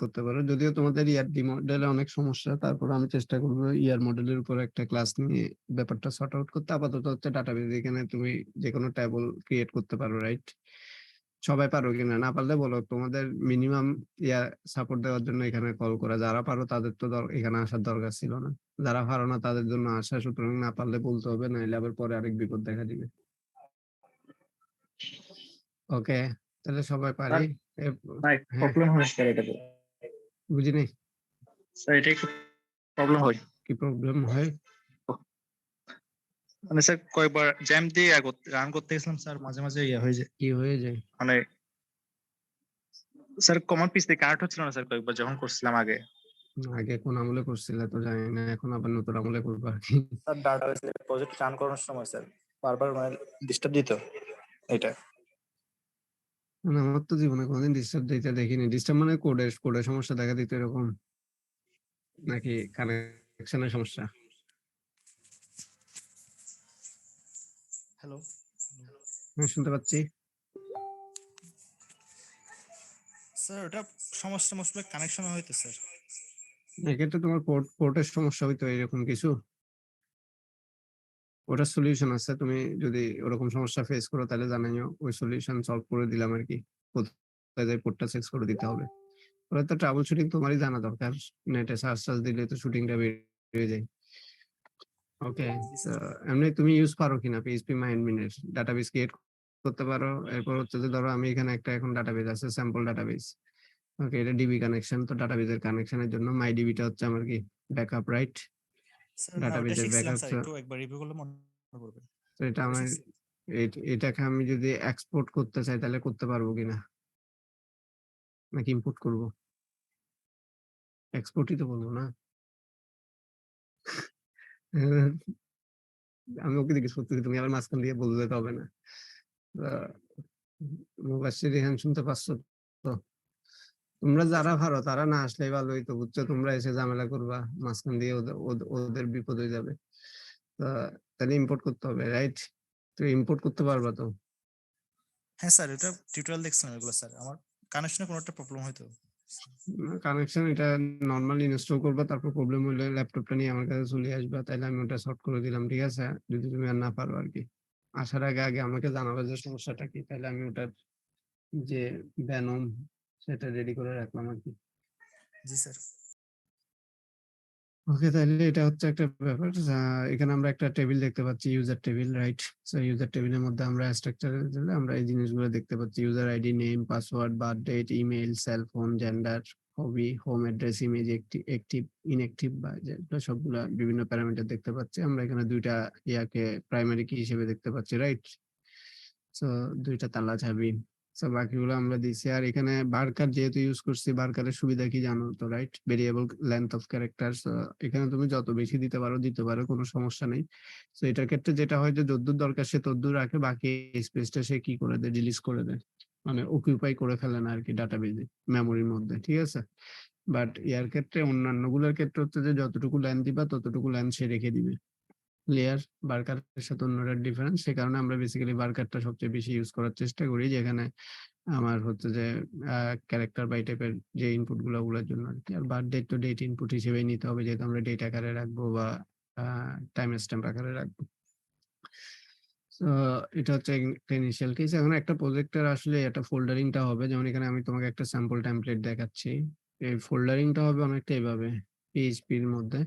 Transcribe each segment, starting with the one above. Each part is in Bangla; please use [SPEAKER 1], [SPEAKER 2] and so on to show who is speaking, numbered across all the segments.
[SPEAKER 1] করতে পারো। যদিও তোমাদের ERD মডেলে অনেক সমস্যা, তারপর আমি চেষ্টা করব ER মডেলের উপর একটা ক্লাস নিয়ে ব্যাপারটা সর্ট আউট করতে। আপাতত হচ্ছে ডাটাবেজ, এখানে তুমি যেকোনো টেবল ক্রিয়েট করতে পারো, রাইট? সবাই পারো কিনা, না পারলে বলো। তোমাদের মিনিমাম সাপোর্ট দেওয়ার জন্য এখানে কল করা। যারা পারো তাদের তো এখানে আসার দরকার ছিল না। যারা পারো না তাদের জন্য আসা, সুতরাং না পারলে বলতে হবে, নাইলে আবার পরে আরেক বিপদ দেখা দিবে। ওকে, তাহলে সবাই পারি।
[SPEAKER 2] ভাই
[SPEAKER 1] হ্যাঁ,
[SPEAKER 2] প্রবলেম হয় স্যার এটাতে।
[SPEAKER 1] বুঝিনি
[SPEAKER 2] স্যার এটা একটু প্রবলেম হয়।
[SPEAKER 1] কি প্রবলেম হয়।
[SPEAKER 2] মানে স্যার কয়েকবার জ্যাম দিয়ে রান করতে গেছিলাম স্যার, মাঝে মাঝে ইয়ে হয়ে যায়।
[SPEAKER 1] কি হয়ে যায়?
[SPEAKER 2] মানে স্যার কমন পিস দিয়ে কানেক্ট হচ্ছিল না স্যার কয়েকবার যখন করছিলাম আগে।
[SPEAKER 1] আগে কোন আমলে করছিলে তো জানি না, এখন আবার নতুন আমলে করবো আর কি।
[SPEAKER 3] স্যার ডাটাবেস প্রজেক্ট রান করার সময় স্যার বারবার মানে ডিস্টার্ব দিত এটা।
[SPEAKER 1] না, আমার তো জীবনে কোনোদিন ডিস্টার্ব দিতে দেখিনি। ডিস্টার্ব মানে কোডের সমস্যা দেখা দিত এরকম, নাকি কানেকশনের সমস্যা?
[SPEAKER 3] হ্যালো
[SPEAKER 1] হ্যাঁ, শুনতে পাচ্ছি।
[SPEAKER 3] স্যার, ওটা সমস্যা মসলে কানেকশন হইতো স্যার।
[SPEAKER 1] এক্ষেত্রে তোমার পোর্টের সমস্যা হইতো এরকম কিছু, ওটার সলিউশন আছে। তুমি যদি ওরকম সমস্যা ফেস করো তাহলে জানাইও, ওই সলিউশন সলভ করে দিলাম আর কি। কোথায় যাই পোর্টটা চেক করে দিতে হবে। ওরা তো ট্রাবল শুটিং তোমারই জানা দরকার। নেটে সার্চ দিলে তো শুটিংটা বেরিয়ে যায়। ওকে, তো এমনি তুমি ইউজ পারো কিনা পিএইচপি মাইনমিনের ডাটাবেস ক্রিয়েট করতে পারো? এরপর হচ্ছে যে ধরো আমি এখানে একটা এখন ডাটাবেস আছে, স্যাম্পল ডাটাবেস। ওকে, এটা ডিবি কানেকশন। তো ডাটাবেসের কানেকশনের জন্য মাই ডিবিটা হচ্ছে আমার কি ব্যাকআপ, রাইট?
[SPEAKER 3] স্যার না, ওটা
[SPEAKER 1] ডাটাবেসের
[SPEAKER 3] শিখছিলাম
[SPEAKER 1] ব্যাকআপ।
[SPEAKER 3] স্যার, একটু একবার রিভিউ করলে মনে পড়বে।
[SPEAKER 1] তো এটা
[SPEAKER 3] ওটা
[SPEAKER 1] আমার
[SPEAKER 3] শিখছি।
[SPEAKER 1] এটাকে আমি যদি এক্সপোর্ট করতে চাই তাহলে করতে পারবো কিনা, নাকি ইম্পোর্ট করব? এক্সপোর্টই তো বলবো না। আমি ওকে জিজ্ঞেস করতেছি, তুমি আবার মাঝখান দিয়ে বললে তো হবে না। মুবাশশির রেহান শুনতে পাচ্ছ তো? তোমরা যারা পারো তারা না আসলেই ভালো হইতো, বুঝছো? তোমরা এসে ঝামেলা করবা মাঝখান দিয়ে, ওদের বিপদ হয়ে যাবে। তা তাহলে ইম্পোর্ট করতে হবে, রাইট? তো ইম্পোর্ট করতে পারবা তো?
[SPEAKER 3] হ্যাঁ স্যার, এটা টিউটোরিয়াল দেখছিলাম এগুলো স্যার, আমার কানেকশনে কোনো একটা প্রবলেম হয়তো।
[SPEAKER 1] কানেকশন এটা নর্মালি ইনস্টল করবা, তারপর প্রবলেম হলে ল্যাপটপটা নিয়ে আমার কাছে চলে আসবা, তাহলে আমি ওটা সলভ করে দিলাম, ঠিক আছে? যদি তুমি আর না পারো আর কি, আসার আগে আগে আমাকে জানাবে যে সমস্যাটা কি, তাহলে আমি ওটার যে ভ্যানম সেটা রেডি করে রাখলাম আর কি।
[SPEAKER 3] জি স্যার।
[SPEAKER 1] ওকে, তাহলে এটা হচ্ছে একটা ব্যাপার। এখানে আমরা একটা টেবিল দেখতে পাচ্ছি, user table, right? So user টেবিলের মধ্যে আমরা স্ট্রাকচারে দিলে আমরা এই জিনিসগুলো দেখতে পাচ্ছি: user ID, name, password, birth date, email, cell phone, gender, hobby, home address, image, active, inactive, বা যেগুলো সবগুলা বিভিন্ন প্যারামিটার দেখতে পাচ্ছি। আমরা এখানে দুইটা ইয়াকে প্রাইমারি কি হিসেবে দেখতে পাচ্ছি, রাইট? সো দুইটা তালা চাবি। সো বাকিগুলো আমরা দিছি। আর এখানে বারকার যেহেতু ইউজ করছি, বারকারের সুবিধা কি জানো তো, right? Variable length of character. এখানে তুমি যত বেশি দিতে পারো, কোনো সমস্যা নেই। তো এটার ক্ষেত্রে যেটা হয় যে যদ্দূর দরকার সে তদ্দূর রাখে, বাকি স্পেসটা সে কি করে দেয়, ডিলিট করে দেয়, মানে অকুপাই করে ফেলে না আর কি ডাটাবেজে, মেমোরির মধ্যে, ঠিক আছে? বাট ইয়ার ক্ষেত্রে, অন্যান্য গুলোর ক্ষেত্রে হচ্ছে যে যতটুকু লেন্থ দিবা ততটুকু লেন্থ সে রেখে দিবে। লেয়ার বারকারের সাথে অন্যটার ডিফারেন্স, সে কারণে আমরা বেসিক্যালি বারকারটা সবচেয়ে বেশি ইউজ করার চেষ্টা করি, যেখানে আমার হচ্ছে যে ক্যারেক্টার বাই টাইপের যে ইনপুট ওগুলোর জন্য আর কি। আর বার্থ ডেট তো ডেট ইনপুট হিসেবে নিতে হবে, যেহেতু আমরা ডেট আকারে রাখবো বা টাইম স্ট্যাম্প আকারে রাখবো। তো এটা হচ্ছে একটা ইনিশিয়াল কেস। এখন একটা প্রজেক্টের আসলে একটা ফোল্ডারিংটা হবে, যেমন এখানে আমি তোমাকে একটা স্যাম্পল টেমপ্লেট দেখাচ্ছি। এই ফোল্ডারিংটা হবে অনেকটা এইভাবে পিএইচপির মধ্যে।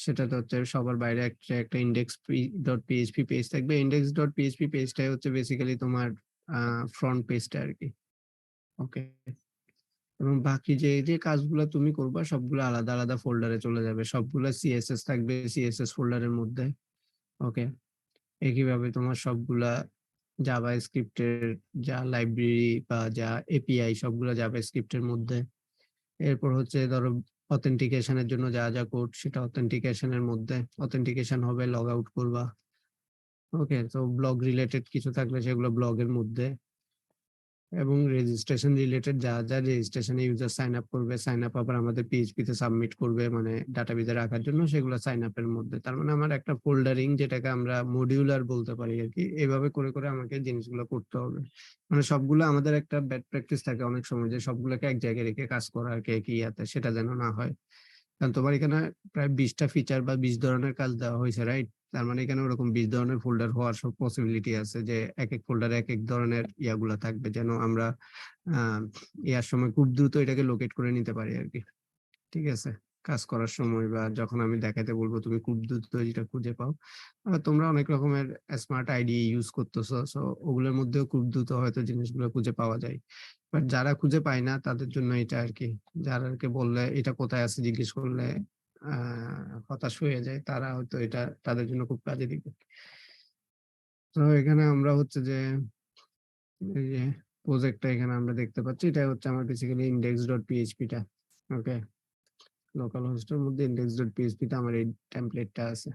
[SPEAKER 1] সেটাতে হচ্ছে সবার বাইরে একটা একটা ইন্ডেক্স ডট পিএইচপি পেজ থাকবে। ইন্ডেক্স ডট পিএইচপি পেজটাই হচ্ছে বেসিক্যালি তোমার ফ্রন্ট পেজটা আর কি। ওকে, এবং বাকি যে যে কাজগুলো তুমি করবা সবগুলো আলাদা আলাদা ফোল্ডারে চলে যাবে, সবগুলো সিএসএস থাকবে সিএসএস ফোল্ডারের মধ্যে। ওকে, একইভাবে তোমার সবগুলা জাভা স্ক্রিপ্টের যা লাইব্রেরি বা যা এপিআই সবগুলো জাভা স্ক্রিপ্টের মধ্যে। এরপর হচ্ছে ধরো অথেন্টিকেশনের জন্য যা যা কোড সেটা অথেন্টিকেশনের মধ্যে। অথেন্টিকেশন হবে, লগ আউট করবা। ওকে, তো ব্লগ রিলেটেড কিছু থাকলে সেগুলো ব্লগের মধ্যে। এবং রেজিস্ট্রেশন রিলেটেড যা রেজিস্ট্রেশনে ইউজার সাইন আপ করবে, সাইন আপ আবার আমাদের পিএইচপি তে সাবমিট করবে মানে ডাটাবেজে রাখার জন্য, সেগুলো সাইন আপ এর মধ্যে। তার মানে আমার একটা ফোল্ডারিং, যেটাকে আমরা মডিউলার বলতে পারি আর কি, এভাবে করে করে আমাকে জিনিসগুলো করতে হবে। মানে সবগুলো আমাদের একটা ব্যাড প্র্যাকটিস থাকে অনেক সময়, যে সবগুলোকে এক জায়গায় রেখে কাজ করা আর কি একই ইয়াতে, সেটা যেন না হয়। কারণ তোমার এখানে প্রায় 20টা ফিচার বা 20 ধরনের কাজ দেওয়া হয়েছে, রাইট? তার মানে এখানে ওরকম 20 ধরনের ফোল্ডার হওয়ার সব পসিবিলিটি আছে, যে এক এক ফোল্ডারে এক এক ধরনের ইয়াগুলা থাকবে, যেন আমরা আহ ইয়ার সময় খুব দ্রুত এটাকে লোকেট করে নিতে পারি আর কি। ঠিক আছে, কাজ করার সময় বা যখন আমি দেখাতে বলবো তুমি খুব দ্রুত এটা খুঁজে পাও। আবার তোমরা অনেক রকমের স্মার্ট আইডি ইউজ করতেছো, সো ওগুলোর মধ্যেও খুব দ্রুত হয়তো জিনিসগুলো খুঁজে পাওয়া যায়। বাট যারা খুঁজে পায় না তাদের জন্য এটা আর কি, যারাকে বললে এটা কোথায় আছে জিজ্ঞেস করলে হতাশ হয়ে যায়, তারা হয়তো এটা তাদের জন্য খুব কাজে দিবে। তো এখানে আমরা হচ্ছে যে এই যে প্রজেক্টটা এখানে আমরা দেখতে পাচ্ছি, এটা হচ্ছে আমার বেসিক্যালি index.php টা। ওকে, লোকাল হোস্টের মধ্যে index.php তে আমার এই টেমপ্লেটটা আছে।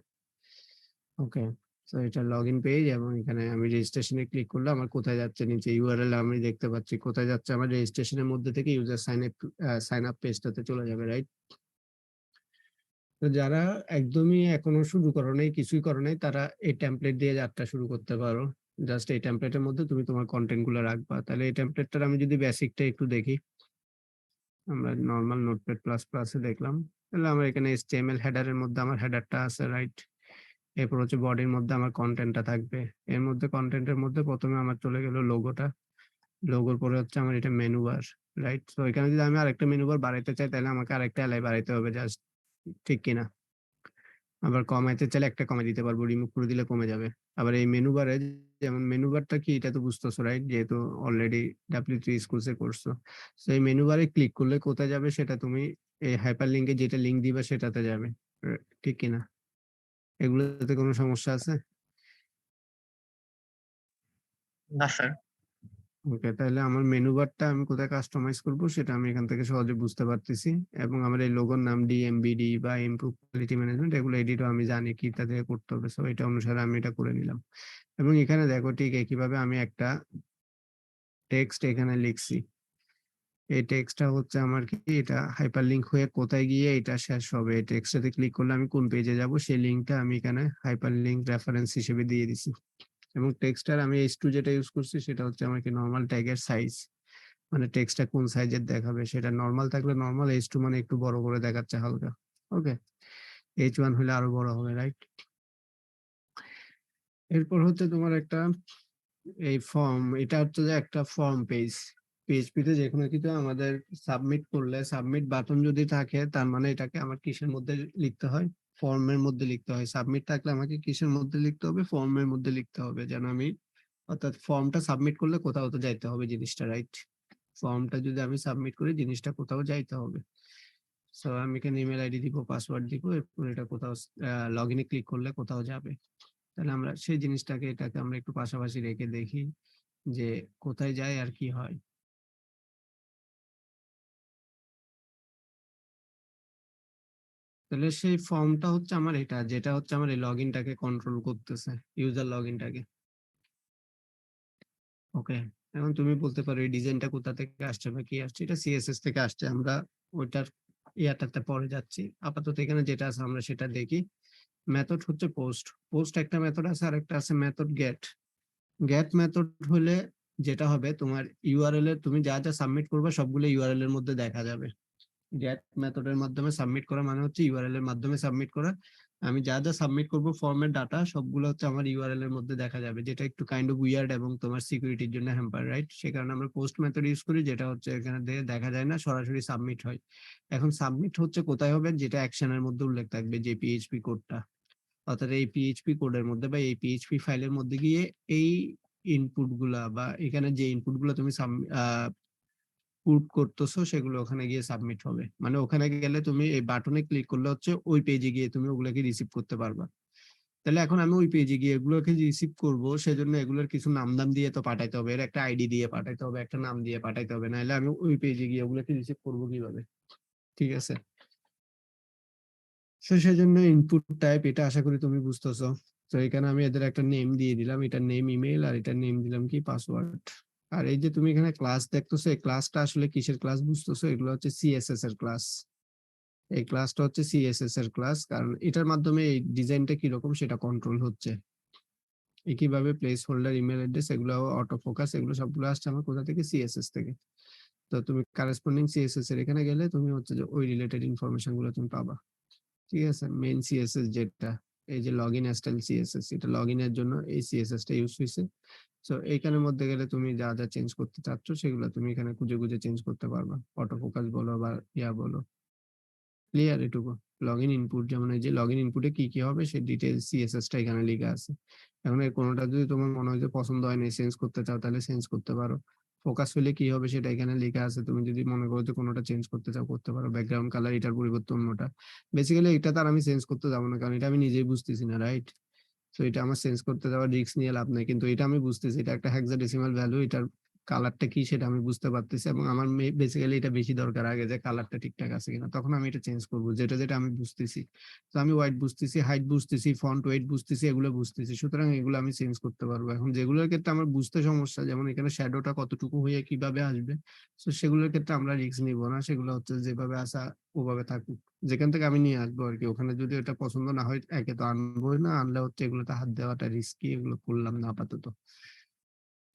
[SPEAKER 1] ওকে, তো এটা লগইন পেজ, এবং এখানে আমি রেজিস্ট্রেশনে ক্লিক করলে আমার কোথায় যাচ্ছে, নিচে ইউআরএল আমি দেখতে পাচ্ছি কোথায় যাচ্ছে, আমার রেজিস্ট্রেশনের মধ্যে থেকে ইউজার সাইন আপ পেজটাতে চলে যাবে, রাইট? তো যারা একদমই এখনো শুরু করো নাই, কিছুই করো নাই, তারা এই টেমপ্লেট দিয়ে যাত্রা শুরু করতে পারো। জাস্ট এই টেমপ্লেটের মধ্যে তুমি তোমার কন্টেন্ট গুলো রাখবা। তাহলে এই টেমপ্লেটটার আমি যদি বেসিকটা একটু দেখি, আমরা নর্মাল নোটপ্যাড প্লাস প্লাসে দেখলাম, তাহলে আমার এখানে HTML হেডারের মধ্যে আমার হেডারটা আছে, রাইট? এরপর হচ্ছে বডির মধ্যে আমার কন্টেন্টটা থাকবে। এর মধ্যে কন্টেন্টের মধ্যে প্রথমে আমার চলে গেল লোগোটা, লোগোর পরে হচ্ছে আমার এটা মেনু বার, রাইট? তো এখানে যদি আমি আরেকটা মেনু বার বাড়াইতে চাই, তাহলে আমাকে আরেকটা এলাই বাড়াইতে হবে, জাস্ট, ঠিক কিনা? আবার কমাইতে চাইলে একটা কমাই দিতে পারবো, রিমুভ করে দিলে কমে যাবে। আবার এই মেনু বারে, যেমন মেনু বারটা কি এটা তো বুঝতেছো, রাইট? যেহেতু অলরেডি W3 স্কুলসে করছো, তো এই মেনু বারে ক্লিক করলে কোথায় যাবে সেটা তুমি এই হাইপার লিঙ্কে যেটা লিঙ্ক দিবা সেটাতে যাবে, ঠিক কিনা? এগুলোতে কোনো সমস্যা আছে?
[SPEAKER 2] না স্যার।
[SPEAKER 1] ওকে, তাহলে আমার মেনু বারটা আমি কোথায় কাস্টমাইজ করব সেটা আমি এখান থেকে সহজে বুঝতে পারতেছি। এবং আমার এই লোগোর নাম DMBD বা ইমপ্রুভ কোয়ালিটি ম্যানেজমেন্ট, এগুলো এডিটও আমি জানি কি তাদের করতে হবে, সো এটা অনুসারে আমি এটা করে নিলাম। এবং এখানে দেখো ঠিক একইভাবে আমি একটা টেক্সট এখানে লিখছি। এই টেক্সটটা হচ্ছে আমার কি, এটা হাইপারলিংক হয়ে কোথায় গিয়ে এটা শেষ হবে, এই টেক্সটটাতে ক্লিক করলে আমি কোন পেজে যাব সেই লিঙ্কটা আমি এখানে হাইপারলিংক রেফারেন্স হিসেবে দিয়ে দিছি। এবং টেক্সটার আমি H2 যেটা ইউজ করছি সেটা হচ্ছে আমার কি নরমাল ট্যাগের সাইজ, মানে টেক্সটটা কোন সাইজের দেখাবে সেটা নরমাল থাকলে নরমাল, H2 মানে একটু বড় করে দেখাচ্ছে হালকা। ওকে, H1 হলে আরো বড় হবে, রাইট? এরপর হচ্ছে তোমার একটা এই ফর্ম, এটা হচ্ছে যে একটা ফর্ম পেজ। পিএইচপি তে যেকোনো কিছু আমাদের সাবমিট করলে, সাবমিট বাটন যদি থাকে তার মানে এটাকে আমার কিসের মধ্যে লিখতে হয়, ফর্মের মধ্যে লিখতে হয়। সাবমিট থাকলে আমাকে কিসের মধ্যে লিখতে হবে, ফর্মের মধ্যে লিখতে হবে, যেন আমি, অর্থাৎ ফর্মটা সাবমিট করলে কোথাও তো যাইতে হবে জিনিসটা, রাইট? ফর্মটা যদি আমি সাবমিট করি জিনিসটা কোথাও যাইতে হবে। সো আমি এখানে ইমেল আইডি দিব, পাসওয়ার্ড দিব, এরপর এটা কোথাও লগ ইনে ক্লিক করলে কোথাও যাবে। তাহলে আমরা সেই জিনিসটাকে, এটাকে আমরা একটু পাশাপাশি রেখে দেখি যে কোথায় যায় আর কি হয়। তাহলে সেই ফর্মটা হচ্ছে আমার এটা, যেটা হচ্ছে আমার এই লগ ইনটাকে কন্ট্রোল করতেছে, ইউজার লগ ইনটাকে। ওকে, এখন তুমি বলতে পারো এই ডিজাইনটা কোথা থেকে আসছে বা কি আসছে, এটা সিএসএস থেকে আসছে, আমরা ওইটার ইয়াটাতে পরে যাচ্ছি। আপাতত এখানে যেটা আছে আমরা সেটা দেখি। মেথড হচ্ছে পোস্ট, পোস্ট একটা মেথড আছে, আর একটা আছে মেথড গেট। গেট মেথড হলে যেটা হবে, তোমার ইউআরএল এর তুমি যা যা সাবমিট করবে সবগুলো ইউআরএল এর মধ্যে দেখা যাবে। গেট মেথডের মাধ্যমে সাবমিট করা মানে হচ্ছে ইউআরএল এর মাধ্যমে সাবমিট করা। আমি যা যা সাবমিট করব ফর্মের ডাটা সবগুলো হচ্ছে আমার ইউআরএল এর মধ্যে দেখা যাবে, যেটা একটু কাইন্ড অফ উইয়ার্ড এবং তোমার সিকিউরিটির জন্য হ্যাম্পার, রাইট? সে কারণে আমরা পোস্ট মেথড ইউজ করি, যেটা হচ্ছে এখানে দেখা যায় না, সরাসরি সাবমিট হয়। এখন সাবমিট হচ্ছে কোথায় হবে, যেটা অ্যাকশনের মধ্যে উল্লেখ থাকবে, যে পিএইচপি কোডটা, অর্থাৎ এই পিএইচপি কোডের মধ্যে বা এই পিএইচপি ফাইলের মধ্যে গিয়ে এই ইনপুট গুলা বা এখানে যে ইনপুট গুলো তুমি পুট করতেছো সেগুলো ওখানে গিয়ে সাবমিট হবে। মানে ওখানে গেলে তুমি এই বাটনে ক্লিক করলে হচ্ছে ওই পেজে গিয়ে তুমি ওগুলোকে রিসিভ করতে পারবা। তাহলে এখন আমি ওই পেজে গিয়ে এগুলোকে রিসিভ করব, সেজন্য এগুলোর কিছু নাম দাম দিয়ে তো পাঠাইতে হবে, এর একটা আইডি দিয়ে পাঠাইতে হবে, একটা নাম দিয়ে পাঠাইতে হবে, নাহলে আমি ওই পেজে গিয়ে ওগুলোকে রিসিভ করবো কিভাবে? ঠিক আছে, সেজন্য ইনপুট টাইপ এটা আশা করি তুমি বুঝতেছো। তো এখানে আমি এদের একটা নেম দিয়ে দিলাম, এটা নেম ইমেল, আর এটা নেম দিলাম কি পাসওয়ার্ড। আর এই যে তুমি এখানে ক্লাস দেখতেছো, এই ক্লাসটা আসলে কিসের ক্লাস বুঝতেছো? এগুলো হচ্ছে সিএসএস এর ক্লাস। এই ক্লাসটা হচ্ছে সিএসএস এর ক্লাস, কারণ এটার মাধ্যমে এই ডিজাইনটা কিরকম সেটা কন্ট্রোল হচ্ছে। একইভাবে প্লেস হোল্ডার, ইমেল অ্যাড্রেস, এগুলো অটো ফোকাস, এগুলো সবগুলো আসছে আমার কোথা থেকে? সিএসএস থেকে। তো তুমি কারেসপন্ডিং সিএসএস এর এখানে গেলে তুমি হচ্ছে যে ওই রিলেটেড ইনফরমেশন গুলো তুমি পাবা। ঠিক আছে, মেইন সিএসএস যেটা, এই যে লগইন স্টাইল সিএসএস, এটা লগইন এর জন্য এই সিএসএস টা ইউজ হয়েছে। সো এইখানের মধ্যে গেলে তুমি যা যা চেঞ্জ করতে চাচ্ছ সেগুলো তুমি এখানে খুঁজে খুঁজে চেঞ্জ করতে পারবা, অটো ফোকাস বলো বা ইয়া বলো। ক্লিয়ার এটুকু? লগইন ইনপুট, যেমন এই যে লগইন ইনপুটে কি কি হবে সেই ডিটেইলস সিএসএস টা এখানে লেখা আছে। এখন এর কোনোটা যদি তোমার মনে হয় যে পছন্দ হয় না, চেঞ্জ করতে চাও, তাহলে চেঞ্জ করতে পারো। ফোকাস হলে কি হবে সেটা এখানে লেখা আছে, তুমি যদি মনে করো যে কোনোটা চেঞ্জ করতে চাও করতে পারো। ব্যাকগ্রাউন্ড কালার এটার পরিবর্তে অন্যটা। বেসিক্যালি এটা তার আমি চেঞ্জ করতে যাবো না, কারণ এটা আমি নিজেই বুঝতেছি না, রাইট? তো এটা আমার চেঞ্জ করতে যাওয়ার রিস্ক নিয়ে লাভ নাই, কিন্তু এটা আমি বুঝতেছি এটা একটা হেক্সাডেসিমাল ভ্যালু, এটার কালারটা কি সেটা আমি বুঝতে পারতেছি, এবং আমার বেসিক্যালি এটা বেশি দরকার আগে যে কালারটা ঠিকঠাক আছে কিনা, তখন আমি এটা চেঞ্জ করবো যেটা যেটা আমি বুঝতেছি। তো আমি হোয়াইট বুঝতেছি, হাইট বুঝতেছি, ফন্ট ওয়েট বুঝতেছি, এগুলো বুঝতেছি, সুতরাং এগুলো আমি চেঞ্জ করতে পারবো। এখন যেগুলোর ক্ষেত্রে আমার বুঝতে সমস্যা, যেমন এখানে শ্যাডোটা কতটুকু হয়ে কিভাবে আসবে, তো সেগুলোর ক্ষেত্রে আমরা রিস্ক নিব না, সেগুলো হচ্ছে যেভাবে আসা ওভাবে থাকুক, যেখান থেকে আমি নিয়ে আসবো আর কি। ওখানে যদি এটা পছন্দ না হয়, একে তো আনবোই না, আনলে হচ্ছে এগুলোতে হাত দেওয়াটা রিস্কি, এগুলো করলাম না আপাতত।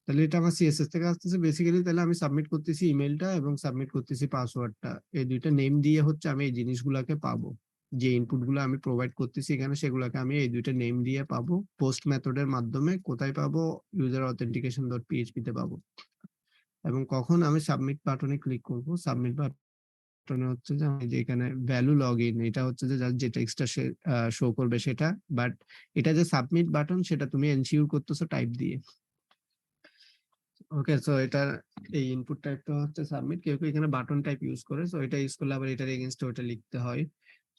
[SPEAKER 1] তাহলে এটা আমার সিএসএস থেকে আসতেছে বেসিক্যালি। তাহলে আমি সাবমিট করতেছি ইমেলটা এবং সাবমিট করতেছি পাসওয়ার্ডটা, এই দুইটা নেম দিয়ে হচ্ছে আমি এই জিনিসগুলোকে পাবো। যে ইনপুট গুলো আমি প্রোভাইড করতেছি এখানে, সেগুলোকে আমি এই দুইটা নেম দিয়ে পাবো। পোস্ট মেথডের মাধ্যমে কোথায় পাবো? ইউজার অথেন্টিকেশন ডট পিএইচপি তে পাবো। এবং কখন আমি সাবমিট বাটনে ক্লিক করব? সাবমিট বাটনে হচ্ছে যে আমি যে এখানে ভ্যালু লগইন, এটা হচ্ছে যে যে টেক্সটটা শো করবে সেটা, বাট এটা যে সাবমিট বাটন সেটা তুমি এনশিওর করতেছো টাইপ দিয়ে। ওকে, সো এটা এই ইনপুট টাইপটা হচ্ছে সাবমিট। কেউ কেউ এখানে বাটন টাইপ ইউজ করে, সো এটা ইউজ করলে আবার এটার এগেইনস্টে ওটা লিখতে হয়।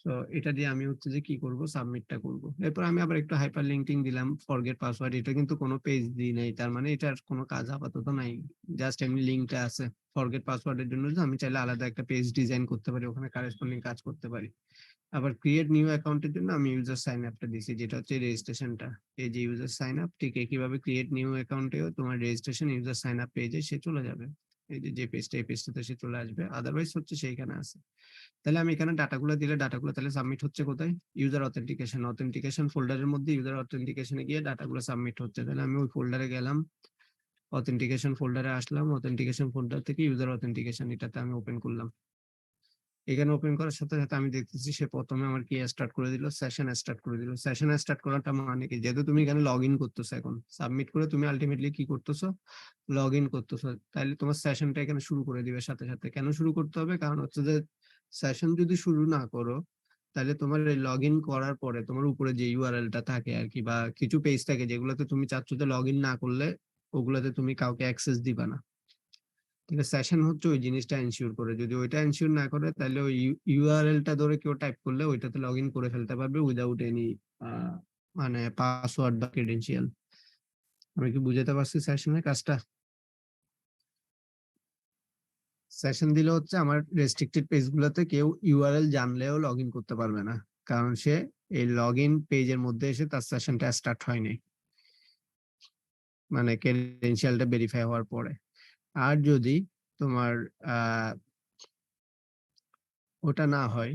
[SPEAKER 1] সো এটা দিয়ে আমি হচ্ছে যে কি করব? সাবমিটটা করব। এরপর আমি আবার একটু হাইপার লিঙ্কিং দিলাম, ফরগেট পাসওয়ার্ড, এটা কিন্তু কোনো পেজ দিই নাই, তার মানে এটার কোনো কাজ আপাতত নাই, জাস্ট এমনি লিঙ্কটা আছে। ফরগেট পাসওয়ার্ডের জন্য যে আমি চাইলে আলাদা একটা পেজ ডিজাইন করতে পারি, ওখানে কারেসপন্ডিং কাজ করতে পারি। আবার ক্রিয়েট নিউ অ্যাকাউন্টের জন্য আমি ইউজার সাইন আপটা দিছি, যেটা হচ্ছে রেজিস্ট্রেশনটা। এই যে ইউজার সাইন আপ, ঠিক একইভাবে ক্রিয়েট নিউ অ্যাকাউন্টেও তোমার রেজিস্ট্রেশন ইউজার সাইন আপ পেজে সে চলে যাবে। এই যে যে পেজটা, এই পেজটাতে সে চলে আসবে, আদারওয়াইজ হচ্ছে সেইখানে আছে। তাহলে আমি এখানে ডাটাগুলো দিলে ডাটাগুলো তাহলে সাবমিট হচ্ছে কোথায়? ইউজার অথেন্টিকেশন, অথেন্টিকেশন ফোল্ডারের মধ্যে ইউজার অথেন্টিকেশনে গিয়ে ডাটাগুলো সাবমিট হচ্ছে। তাহলে আমি ওই ফোল্ডারে গেলাম, অথেন্টিকেশন ফোল্ডারে আসলাম, অথেন্টিকেশন ফোল্ডার থেকে ইউজার অথেন্টিকেশন এটাতে আমি ওপেন করলাম। এখানে ওপেন করার সাথে সাথে আমি দেখতেছি সে প্রথমে আমার কি স্টার্ট করে দিল, সেশন স্টার্ট করে দিল। সেশন স্টার্ট করাটা মানে কি, যেহেতু তুমি এখানে লগ ইন করতেছো, এখন সাবমিট করে তুমি আলটিমেটলি কি করতেছো? লগ ইন করতেছো, তাহলে তোমার সেশনটা এখানে শুরু করে দিবে সাথে সাথে। কেন শুরু করতে হবে? কারণ হচ্ছে যে সেশন যদি শুরু না করো, তাহলে তোমার লগ ইন করার পরে তোমার উপরে যে ইউআরএলটা থাকে আর কি, বা কিছু পেজ থাকে যেগুলোতে তুমি চাচ্ছ যে লগ ইন না করলে ওগুলোতে তুমি কাউকে অ্যাক্সেস দিবা না। ঠিক আছে, সেশন হচ্ছে ওই জিনিসটা এনশিওর করে। যদি ওইটা এনশিওর না করে, তাহলে ওই ইউআরএলটা ধরে কেউ টাইপ করলে ওইটাতে লগ ইন করে ফেলতে পারবে উইদাউট এনি মানে পাসওয়ার্ড বা ক্রেডেনশিয়াল। আমি কি বুঝাতে পারছি সেশনের কাজটা? সেশন দিলে হচ্ছে আমার রেস্ট্রিক্টেড পেজ গুলোতে কেউ ইউআরএল জানলেও লগ ইন করতে পারবে না, কারণ সে এই লগ ইন পেজের মধ্যে এসে তার সেশনটা স্টার্ট হয়নি, মানে ক্রেডেনশিয়ালটা ভেরিফাই হওয়ার পরে। আর যদি তোমার ওটা না হয়,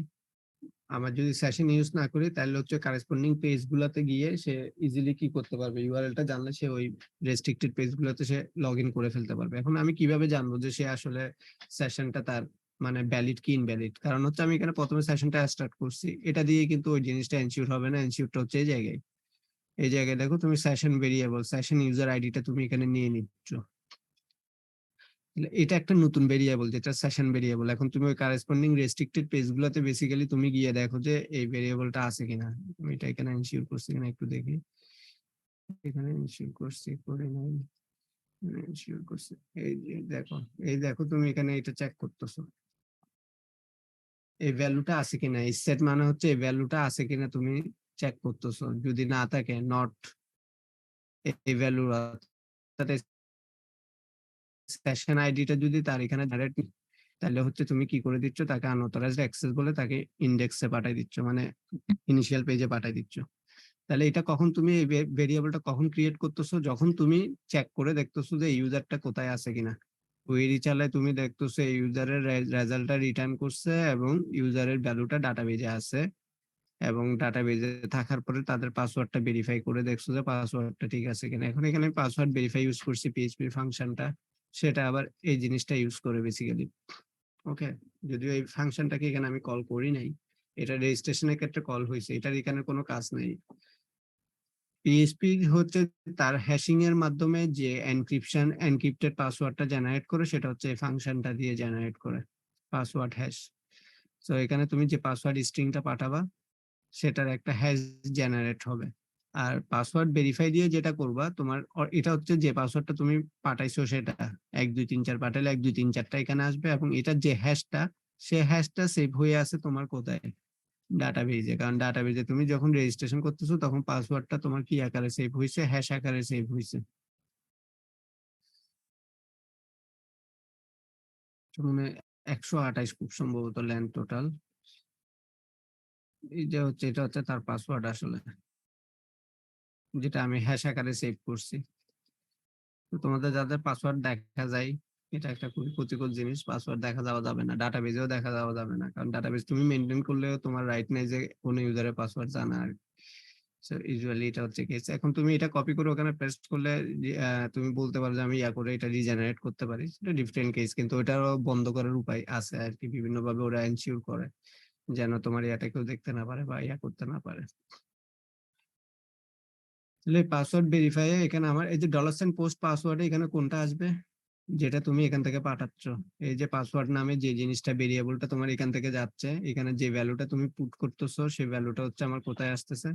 [SPEAKER 1] আমার যদি সেশন ইউজ না করি, তাহলে হচ্ছে কারেসপন্ডিং পেজ গুলাতে গিয়ে সে ইজিলি কি করতে পারবে, ইউআরএলটা জানলে সে ওই রেস্ট্রিক্টেড পেজ গুলাতে সে লগ ইন করে ফেলতে পারবে। এখন আমি কিভাবে জানবো যে সে আসলে সেশনটা তার মানে ভ্যালিড কি ইনভ্যালিড? কারণ হচ্ছে আমি এখানে প্রথমে সেশনটা স্টার্ট করছি, এটা দিয়ে কিন্তু ওই জিনিসটা এনশিওর হবে না। এনশিওরটা হচ্ছে এই জায়গায়, এই জায়গায় দেখো তুমি সেশন ভেরিয়েবল, সেশন ইউজার আইডিটা তুমি এখানে নিয়ে নিচ্ছ। এটা একটা নতুন ভেরিয়েবল, যেটা সেশন ভেরিয়েবল। এখন তুমি ওই কারেসপন্ডিং রেস্ট্রিক্টেড পেজ গুলোতে বেসিক্যালি তুমি গিয়ে দেখো যে এই ভেরিয়েবলটা আছে কিনা। আমি এটা এখানে ইনশিওর করছি কিনা একটু দেখি। এখানে ইনশিওর করছি, করে নাই, ইনশিওর করছি। এই যে দেখো, এই দেখো তুমি এখানে এটা চেক করতেছো, এই ভ্যালুটা আছে কিনা। এই সেট মানে হচ্ছে এই ভ্যালুটা আছে কিনা তুমি চেক করতেছো। যদি না থাকে, নট এই ভ্যালু, সেশন আইডিটা যদি তার এখানে ডাইরেক্ট, তাহলে হচ্ছে তুমি কি করে দিচ্ছ, তাকে আনঅথরাইজড অ্যাক্সেস বলে তাকে ইন্ডেক্সে পাঠাই দিচ্ছ, মানে ইনিশিয়াল পেজে পাঠাই দিচ্ছ। তাহলে এটা কখন তুমি এই ভেরিয়েবলটা কখন ক্রিয়েট করতেছো, যখন তুমি চেক করে দেখতেছো যে ইউজারটা কোথায় আছে কিনা। কোয়েরি চালায় তুমি দেখতেছো এই ইউজারের রেজাল্টটা রিটার্ন করছে এবং ইউজারের ভ্যালুটা ডাটাবেজে আছে, এবং ডাটাবেজে থাকার পরে তাদের পাসওয়ার্ডটা ভেরিফাই করে দেখছো যে পাসওয়ার্ডটা ঠিক আছে কিনা। এখন এখানে পাসওয়ার্ড ভেরিফাই ইউজ করছি পিএইচপি ফাংশনটা, সেটা আবার এই জিনিসটা ইউজ করে বেসিক্যালি। ওকে, যদিও এই ফাংশনটাকে এখানে আমি কল করি নাই, এটা রেজিস্ট্রেশনের ক্ষেত্রে কল হয়েছে, এটার এখানে কোনো কাজ নেই। পিএইচপি হচ্ছে তার হ্যাশিং এর মাধ্যমে যে এনক্রিপ্টেড পাসওয়ার্ডটা জেনারেট করে, সেটা হচ্ছে এই ফাংশনটা দিয়ে জেনারেট করে পাসওয়ার্ড হ্যাশ। তো এখানে তুমি যে পাসওয়ার্ড স্ট্রিংটা পাঠাবা সেটার একটা হ্যাশ জেনারেট হবে। আর পাসওয়ার্ড ভেরিফাই দিয়ে যেটা করবা তোমার এটা হচ্ছে যে পাসওয়ার্ডটা তুমি পাঠাইছো সেটা 1 2 3 4 পাঠালে 1 2 3 4টা এখানে আসবে, এবং এটার যে হ্যাশটা, সে হ্যাশটা সেভ হয়ে আছে তোমার কোথায়, ডাটাবেজে। কারণ ডাটাবেজে তুমি যখন রেজিস্ট্রেশন করতেছো তখন পাসওয়ার্ডটা তোমার কি আকারে সেভ হয়েছে, হ্যাশ আকারে সেভ হয়েছে। মানে 128 খুব সম্ভবত ল্যান্ড টোটাল। এই যে হচ্ছে এটা হচ্ছে তার পাসওয়ার্ড আসলে, যেটা আমি হ্যাশ আকারে সেভ করছি। তো তোমাদের যাদের পাসওয়ার্ড দেখা যায়, এটা একটা খুবই ক্ষতিকর জিনিস, পাসওয়ার্ড দেখা যাওয়া যাবে না, ডাটাবেজেও দেখা যাওয়া যাবে না, কারণ ডাটাবেজ তুমি মেনটেন করলেও তোমার রাইট নাই যে কোনো ইউজারের পাসওয়ার্ড জানা আর। সো ইউজুয়ালি এটা হচ্ছে কেস। এখন তুমি এটা কপি করে ওখানে পেস্ট করলে তুমি বলতে পারো যে আমি ইয়া করে এটা রিজেনারেট করতে পারি, সেটা ডিফারেন্ট কেস, কিন্তু ওটারও বন্ধ করার উপায় আছে আর কি, বিভিন্ন ভাবে ওরা এনশিওর করে যেন তোমার ইয়াটা কেউ দেখতে না পারে বা ইয়া করতে না পারে। তাহলে পাসওয়ার্ড ভেরিফাই এখানে আমার এই যে $পোস্ট পাসওয়ার্ডে এখানে কোনটা আসবে, যেটা তুমি এখান থেকে পাঠাচ্ছ। এই যে পাসওয়ার্ড নামে যে জিনিসটা ভেরিয়েবলটা তোমার এখান থেকে যাচ্ছে, এখানে যে ভ্যালুটা তুমি পুট করতেছো সেই ভ্যালুটা হচ্ছে আমার কোথায় আসতেছে,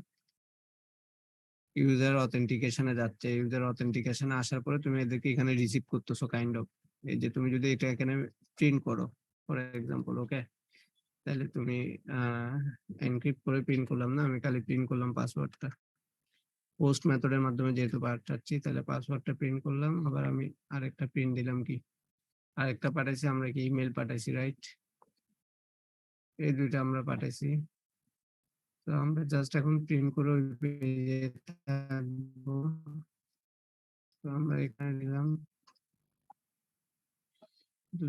[SPEAKER 1] ইউজার অথেন্টিকেশনে যাচ্ছে। ইউজার অথেন্টিকেশনে আসার পরে তুমি এদেরকে এখানে রিসিভ করতেছো কাইন্ড অফ। এই যে তুমি যদি এটা এখানে প্রিন্ট করো ফর এক্সাম্পল, ওকে, তাহলে তুমি এনক্রিপ্ট করে প্রিন্ট করলাম না, আমি খালি প্রিন্ট করলাম পাসওয়ার্ডটা। পোস্ট মেথডের মাধ্যমে যেহেতু পাঠাচ্ছি, তাহলে পাসওয়ার্ডটা প্রিন্ট করলাম, আবার আমি আরেকটা প্রিন্ট দিলাম কি, আরেকটা পাঠাইছি আমরা কি ইমেল পাঠাইছি, রাইট? এই দুইটা আমরা পাঠাইছি। তো আমরা জাস্ট এখন প্রিন্ট করে ওই পেজে থাকবো। তো আমরা এখানে দিলাম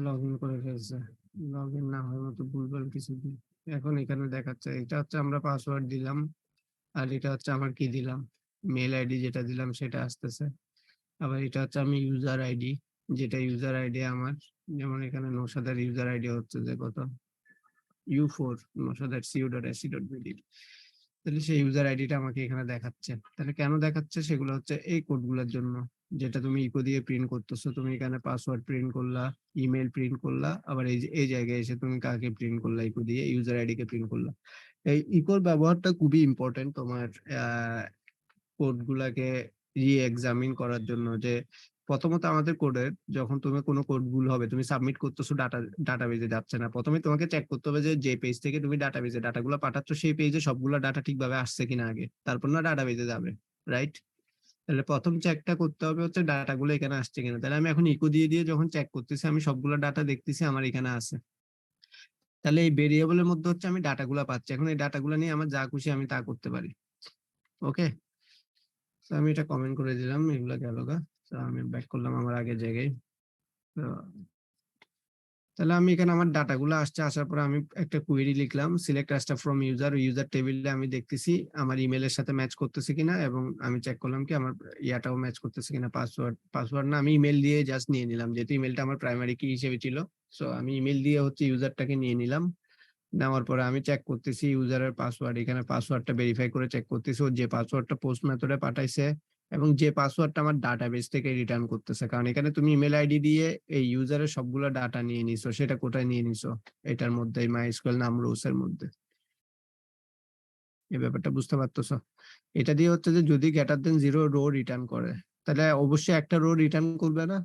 [SPEAKER 1] লগ ইন করে ফেলছে, লগ ইন না হওয়ার মতো ভুলভাল কিছু দিই। এখন এখানে দেখাচ্ছে এটা হচ্ছে আমরা পাসওয়ার্ড দিলাম, আর এটা হচ্ছে আমার কি দিলাম, মেল আইডি যেটা দিলাম সেটা আসতেছে। আবার এটা হচ্ছে আমি ইউজার আইডি, যেটা ইউজার আইডি আমার, যেমন এখানে নৌশাদের ইউজার আইডি হচ্ছে যে কত U4 নৌশাদ@cu.ac.bd। তাহলে সেই ইউজার আইডিটা আমাকে এখানে দেখাচ্ছে। তাহলে কেন দেখাচ্ছে, সেগুলো হচ্ছে এই কোডগুলোর জন্য, যেটা তুমি ইকো দিয়ে প্রিন্ট করতেছো। তুমি এখানে পাসওয়ার্ড প্রিন্ট করলা, ইমেল প্রিন্ট করলা, আবার এই যে এই জায়গায় এসে তুমি কাকে প্রিন্ট করলা, ইকো দিয়ে ইউজার আইডি কে প্রিন্ট করলা। এই ইকোর ব্যবহারটা খুবই ইম্পর্টেন্ট তোমার কোড গুলাকে রি-এক্সামিন করার জন্য। যে প্রথমত আমাদের কোডের যখন তুমি কোনো কোড ভুল হবে, তুমি সাবমিট করতেছো, ডাটাবেজে যাচ্ছে না, প্রথমে তোমাকে চেক করতে হবে যে যে পেজ থেকে তুমি ডাটাবেজে ডাটাগুলো পাঠাচ্ছ সেই পেজে সবগুলো ডাটা ঠিকভাবে আসছে কিনা আগে, তারপর না ডাটাবেজে যাবে, রাইট? তাহলে প্রথম চেকটা করতে হবে হচ্ছে ডাটাগুলো এখানে আসছে কিনা। তাহলে আমি এখন ইকো দিয়ে দিয়ে যখন চেক করতেছি, আমি সবগুলো ডাটা দেখতেছি আমার এখানে আছে। তাহলে এই ভেরিয়েবলের মধ্যে হচ্ছে আমি ডাটাগুলো পাচ্ছি, এখন এই ডাটাগুলো নিয়ে আমার যা খুশি আমি তা করতে পারি। ওকে, তো আমি এটা কমেন্ট করে দিলাম, এগুলা গেল গা। তো আমি ব্যাক করলাম আমার আগের জায়গায়। তো তাহলে আমি এখানে আমার ডাটাগুলো আসছে, আসার পরে আমি একটা কোয়েরি লিখলাম, select raster from user. User টেবিলে আমি দেখতেছি আমার ইমেলের সাথে ম্যাচ করতেছে কিনা, এবং আমি চেক করলাম কি আমার ইয়াটাও ম্যাচ করতেছে কিনা। পাসওয়ার্ড না, আমি ইমেল দিয়ে জাস্ট নিয়ে নিলাম, যেহেতু ইমেলটা আমার প্রাইমারি কি হিসেবে ছিল। সো আমি ইমেল দিয়ে হচ্ছে ইউজারটাকে নিয়ে নিলাম। নেওয়ার পরে আমি চেক করতেছি ইউজারের পাসওয়ার্ড, এখানে পাসওয়ার্ডটা ভেরিফাই করে চেক করতেছি ও যে পাসওয়ার্ডটা পোস্ট মেথডে পাঠাইছে, এবং যে পাসওয়ার্ডটা আমার ডাটাবেস থেকে রিটার্ন করতেছে। কারণ এখানে তুমি ইমেল আইডি দিয়ে এই ইউজারের সবগুলো ডাটা নিয়ে নিছো, সেটা কোথায় নিয়ে নিছো, এটার মধ্যে মাইস্কুয়েল নাম রোস এর মধ্যে। এই ব্যাপারটা বুঝতে পারতেছো? এটা দিয়ে হচ্ছে যে যদি গ্রেটার দেন 0 রো রিটার্ন করে, তাহলে অবশ্যই একটা রো রিটার্ন করবে না।